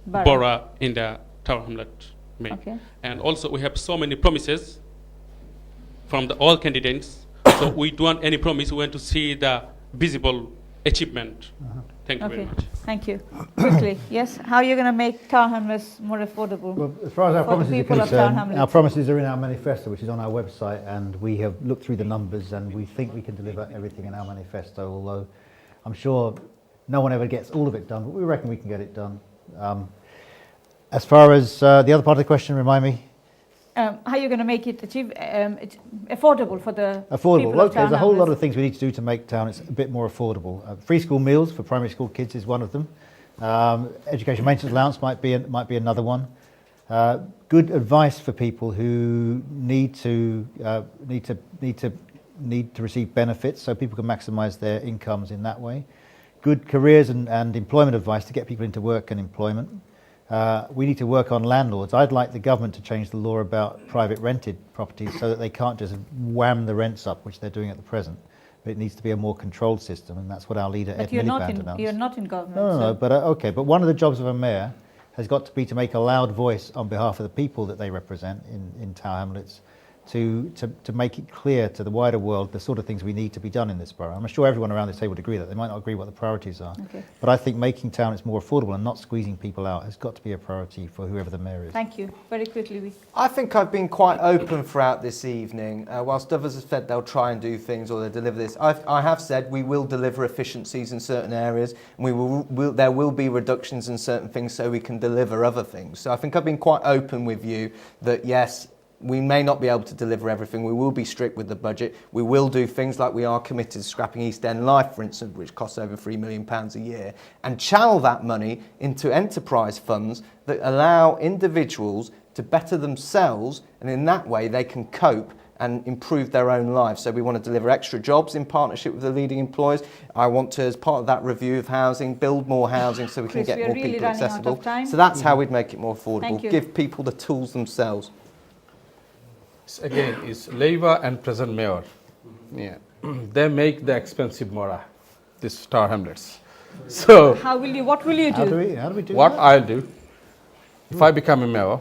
borough in the Tower Hamlets? Okay. And also we have so many promises from all candidates. So we don't want any promise. We want to see the visible achievement. Thank you very much. Thank you. Quickly, yes. How are you going to make Tower Hamlets more affordable? Well, as far as our promises are people of Tower concerned, Hamlets? our promises are in our manifesto, which is on our website, and we have looked through the numbers, and we think we can deliver everything in our manifesto, although I'm sure no one ever gets all of it done, but we reckon we can get it done. As far as the other part of the question, remind me? How are you going to make it affordable for the Affordable. people Well, of Tower there's a whole lot Hamlets? of things we need to do to make town a bit more affordable. Free school meals for primary school kids is one of them. Education maintenance allowance might be another one. Good advice for people who need to receive benefits, so people can maximise their incomes in that way. Good careers and employment advice to get people into work and employment. We need to work on landlords. I'd like the government to change the law about private rented properties so that they can't just wham the rents up, which they're doing at the present. But it needs to be a more controlled system, and that's what our leader Ed Miliband announced. You're not in government. No, but okay. But one of the jobs of a mayor has got to be to make a loud voice on behalf of the people that they represent in Tower Hamlets, to make it clear to the wider world the sort of things we need to be done in this borough. I'm sure everyone around this table would agree that. They might not agree what the priorities are. Okay. But I think making town more affordable and not squeezing people out has got to be a priority for whoever the mayor is. Thank you. Very quickly. I think I've been quite open throughout this evening. Whilst others have said they'll try and do things or they'll deliver this, I have said we will deliver efficiencies in certain areas, and there will be reductions in certain things so we can deliver other things. So I think I've been quite open with you that yes, we may not be able to deliver everything. We will be strict with the budget. We will do things like we are committed to scrapping East End Life, for instance, which costs over £3 million a year, and channel that money into enterprise funds that allow individuals to better themselves, and in that way they can cope and improve their own lives. So we want to deliver extra jobs in partnership with the leading employers. I want to, as part of that review of housing, build more housing so we can Chris, get we are more really people running out of accessible. time. So that's how we'd make it more affordable. Thank you. Give people the tools themselves. Again, it's Labour and present mayor. Yeah, they make the expensive Mora, these Tower Hamlets. So what will you do? How do we do what that? I'll do, if I become a mayor,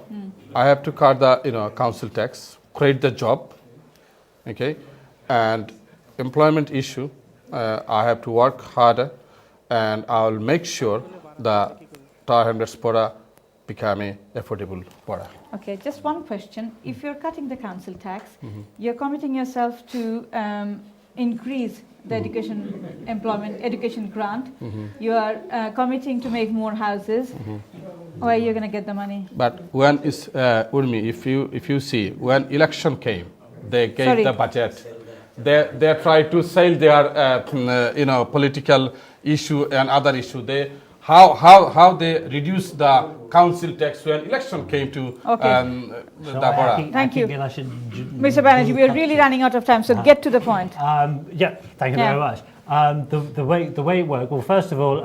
I have to cut the council tax, create the job, okay, and employment issue. I have to work harder, and I'll make sure the Tower Hamlets Bora become a affordable Bora. Okay, just one question. If you're cutting the council tax, you're committing yourself to increase the education grant. You are committing to make more houses. Where are you going to get the money? But when is Urmi, if you see, when election came, they gave the budget. They tried to sell their political issue and other issue. How they reduced the council tax when election came to the Bora. Thank you. Mr. Banerji, we are really running out of time, so get to the point. Yeah, thank you very much. The way it works, well, first of all,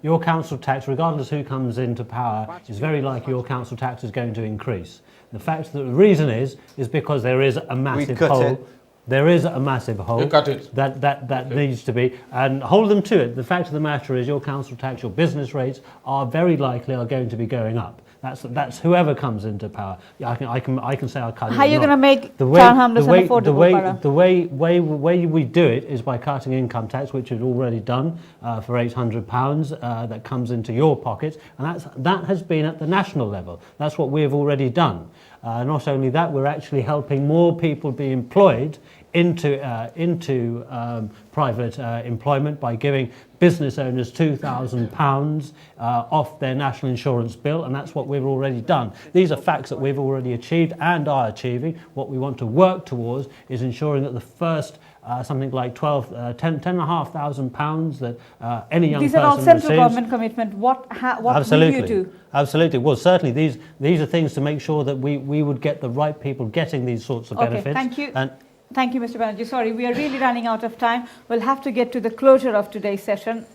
your council tax, regardless who comes into power, is very likely your council tax is going to increase. The fact that the reason is because there is a massive hole. There is a massive hole that needs to be, and hold them to it. The fact of the matter is your council tax, your business rates are very likely going to be going up. That's whoever comes into power. I can say I can't. How are you going to make Tower Hamlets an affordable borough? The way we do it is by cutting income tax, which is already done for £800 that comes into your pockets, and that has been at the national level. That's what we have already done. Not only that, we're actually helping more people be employed into private employment by giving business owners £2,000 off their national insurance bill, and that's what we've already done. These are facts that we've already achieved and are achieving. What we want to work towards is ensuring that the first something like £10,500 that any young person receives. These are all central government commitment. What will you do? Absolutely. Well, certainly these are things to make sure that we would get the right people getting these sorts of benefits. Okay, thank you. Thank you, Mr. Banerji. Sorry, we are really running out of time. We'll have to get to the closure of today's session.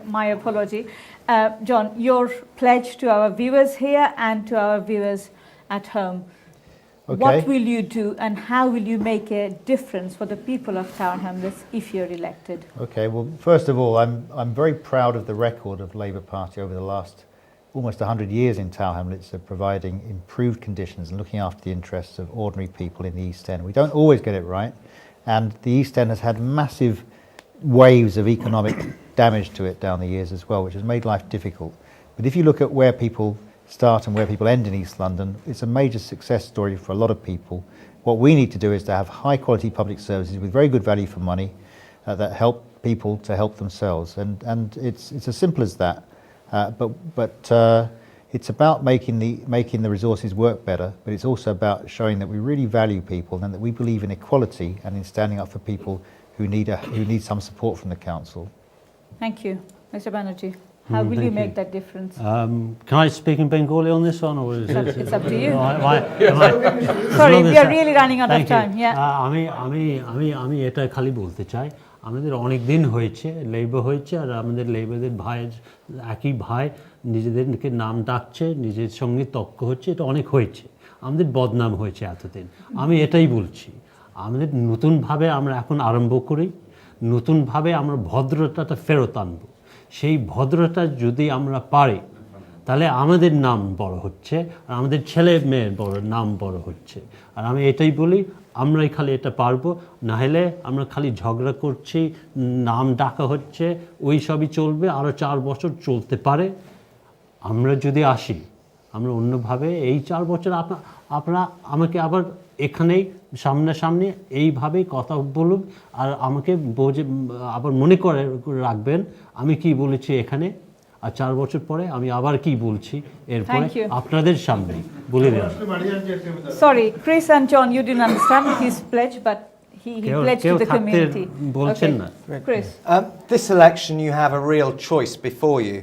My apology. John, your pledge to our viewers here and to our viewers at home. Okay. What will you do and how will you make a difference for the people of Tower Hamlets if you're elected? Okay, well, first of all, I'm very proud of the record of Labour Party over the last almost 100 years in Tower Hamlets of providing improved conditions and looking after the interests of ordinary people in the East End. We don't always get it right, and the East End has had massive waves of economic damage to it down the years as well, which has made life difficult. But if you look at where people start and where people end in East London, it's a major success story for a lot of people. What we need to do is to have high quality public services with very good value for money that help people to help themselves, and it's as simple as that. But it's about making the resources work better, but it's also about showing that we really value people and that we believe in equality and in standing up for people who need some support from the council. Thank you, Mr. Banerji. How will you make that difference? Can I speak in Bengali on this one, or is it's up to you? Sorry, we are really running out of time. Yeah. আমি এটা খালি বলতে চাই, আমাদের অনেক দিন হয়েছে labour হয়েছে, আর আমাদের লেবারদের ভাইয়ের একই ভাই নিজেদেরকে নাম ডাকছে, নিজের সঙ্গে তর্ক হচ্ছে, এটা অনেক হয়েছে, আমাদের বদনাম হয়েছে এতদিন। আমি এটাই বলছি, আমাদের নতুনভাবে আমরা এখন আরম্ভ করি, নতুনভাবে আমরা ভদ্রতাটা ফেরত আনবো। সেই ভদ্রতা যদি আমরা পারি তাহলে আমাদের নাম বড় হচ্ছে, আর আমাদের ছেলে মেয়ের নাম বড় হচ্ছে। আর আমি এটাই বলি, আমরাই খালি এটা পারবো, না হলে আমরা খালি ঝগড়া করছি, নাম ডাকা হচ্ছে, ওই সবই চলবে, আরও 4 বছর চলতে পারে। আমরা যদি আসি, আমরা অন্যভাবে এই 4 বছর আপনারা আমাকে আবার এখানেই সামনাসামনি এইভাবেই কথা বলুন, আর আমাকে আবার মনে করে রাখবেন আমি কি বলেছি এখানে, আর 4 বছর পরে আমি আবার কি বলছি এরপরে আপনাদের সামনে বলে দিলাম। Sorry, Chris and John, you didn't understand his pledge, but he pledged to the community. বলছেন না। Chris. This election you have a real choice before you.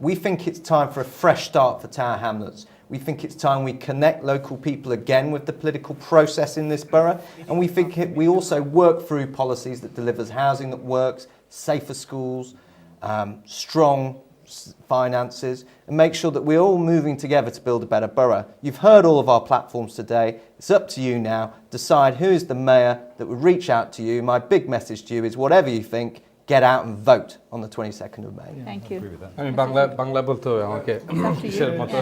We think it's time for a fresh start for Tower Hamlets. We think it's time we connect local people again with the political process in this borough, and we think we also work through policies that delivers housing that works, safer schools, strong finances, and make sure that we're all moving together to build a better borough. You've heard all of our platforms today. It's up to you now. Decide who is the mayor that would reach out to you. My big message to you is whatever you think, get out and vote on the 22nd of May. Thank you. I mean, Bangla bolte hobe amake কিসের মতো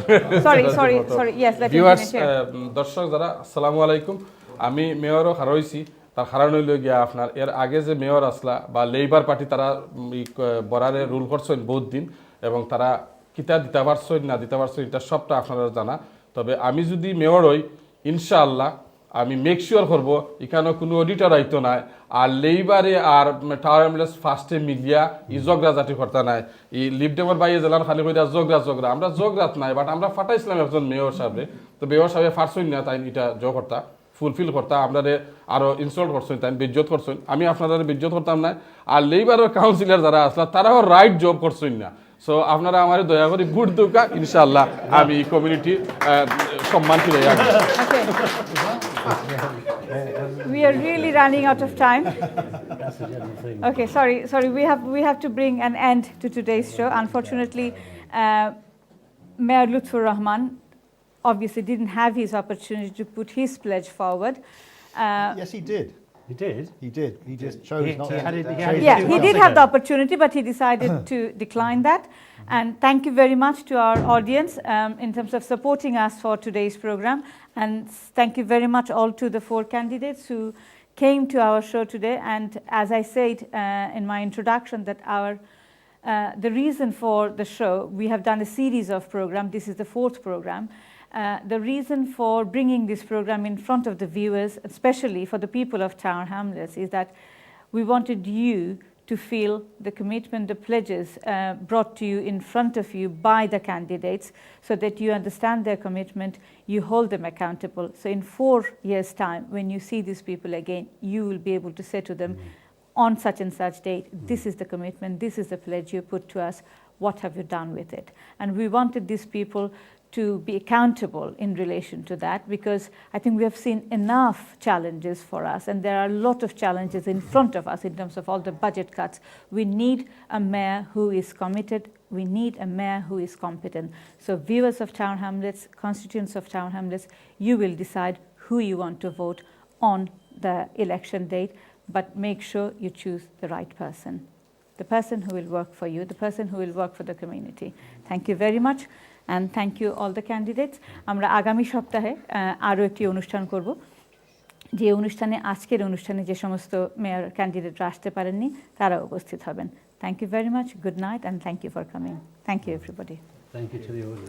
sorry yes let me viewers finish. দর্শক যারা আসসালামু আলাইকুম আমি মেয়রও হারাইছি তার কারণ হইল গিয়া আপনার এর আগে যে মেয়র আসলা বা লেবার পার্টি তারা বরারে রুল করছেন বহুত দিন এবং তারা কিতা দিতে পারছেন না দিতে পারছেন এটা সবটা আপনারা জানা তবে আমি যদি মেয়র হই ইনশাআল্লাহ আমি মেক শিওর করব এখানে কোনো অডিটর আইতো না আর লেবারে আর টাওয়ার এমএলএস ফার্স্টে মিডিয়া ই জগরা জাতি করতে নাই ই লিপডেমর বাইয়ে জেলার খালি কইরা জগরা আমরা জগরাত নাই বাট আমরা ফাটাইছিলাম একজন মেয়র সাহেব তো মেয়র সাহেব ফারছই না তাই এটা জো করতা ফুলফিল করতা আপনারে আরো ইনস্টল করছেন তাই বেজ্জত করছেন আমি আপনাদের বেজ্জত করতাম না আর লেবারের কাউন্সিলর যারা আসলা তারাও রাইট জব করছেন না সো আপনারা আমারে দয়া করে ভোট দুকা ইনশাআল্লাহ আমি কমিউনিটি সম্মান ফিরে আসব We are really running out of time. Okay, sorry. We have to bring an end to today's show. Unfortunately, Mayor Lutfur Rahman obviously didn't have his opportunity to put his pledge forward. Yes, he did. He did? He did. He just chose not to. Yeah, he did have the opportunity, but he decided to decline that. And thank you very much to our audience in terms of supporting us for today's program. And thank you very much all to the 4 candidates who came to our show today. And as I said in my introduction, that the reason for the show, we have done a series of programs. This is the 4th program. The reason for bringing this program in front of the viewers, especially for the people of Tower Hamlets, is that we wanted you to feel the commitment, the pledges brought to you in front of you by the candidates so that you understand their commitment, you hold them accountable. So in 4 years' time, when you see these people again, you will be able to say to them, on such and such date, this is the commitment, this is the pledge you put to us, what have you done with it? And we wanted these people to be accountable in relation to that, because I think we have seen enough challenges for us, and there are a lot of challenges in front of us in terms of all the budget cuts. We need a mayor who is committed. We need a mayor who is competent. So viewers of Tower Hamlets, constituents of Tower Hamlets, you will decide who you want to vote on the election date, but make sure you choose the right person, the person who will work for you, the person who will work for the community. Thank you very much. And thank you all the candidates. আমরা আগামী সপ্তাহে আরও একটি অনুষ্ঠান করব, যে অনুষ্ঠানে আজকের অনুষ্ঠানে যে সমস্ত মেয়র ক্যান্ডিডেটরা আসতে পারেননি তারা উপস্থিত হবেন। Thank you very much. Good night and thank you for coming. Thank you everybody. Thank you to the audience.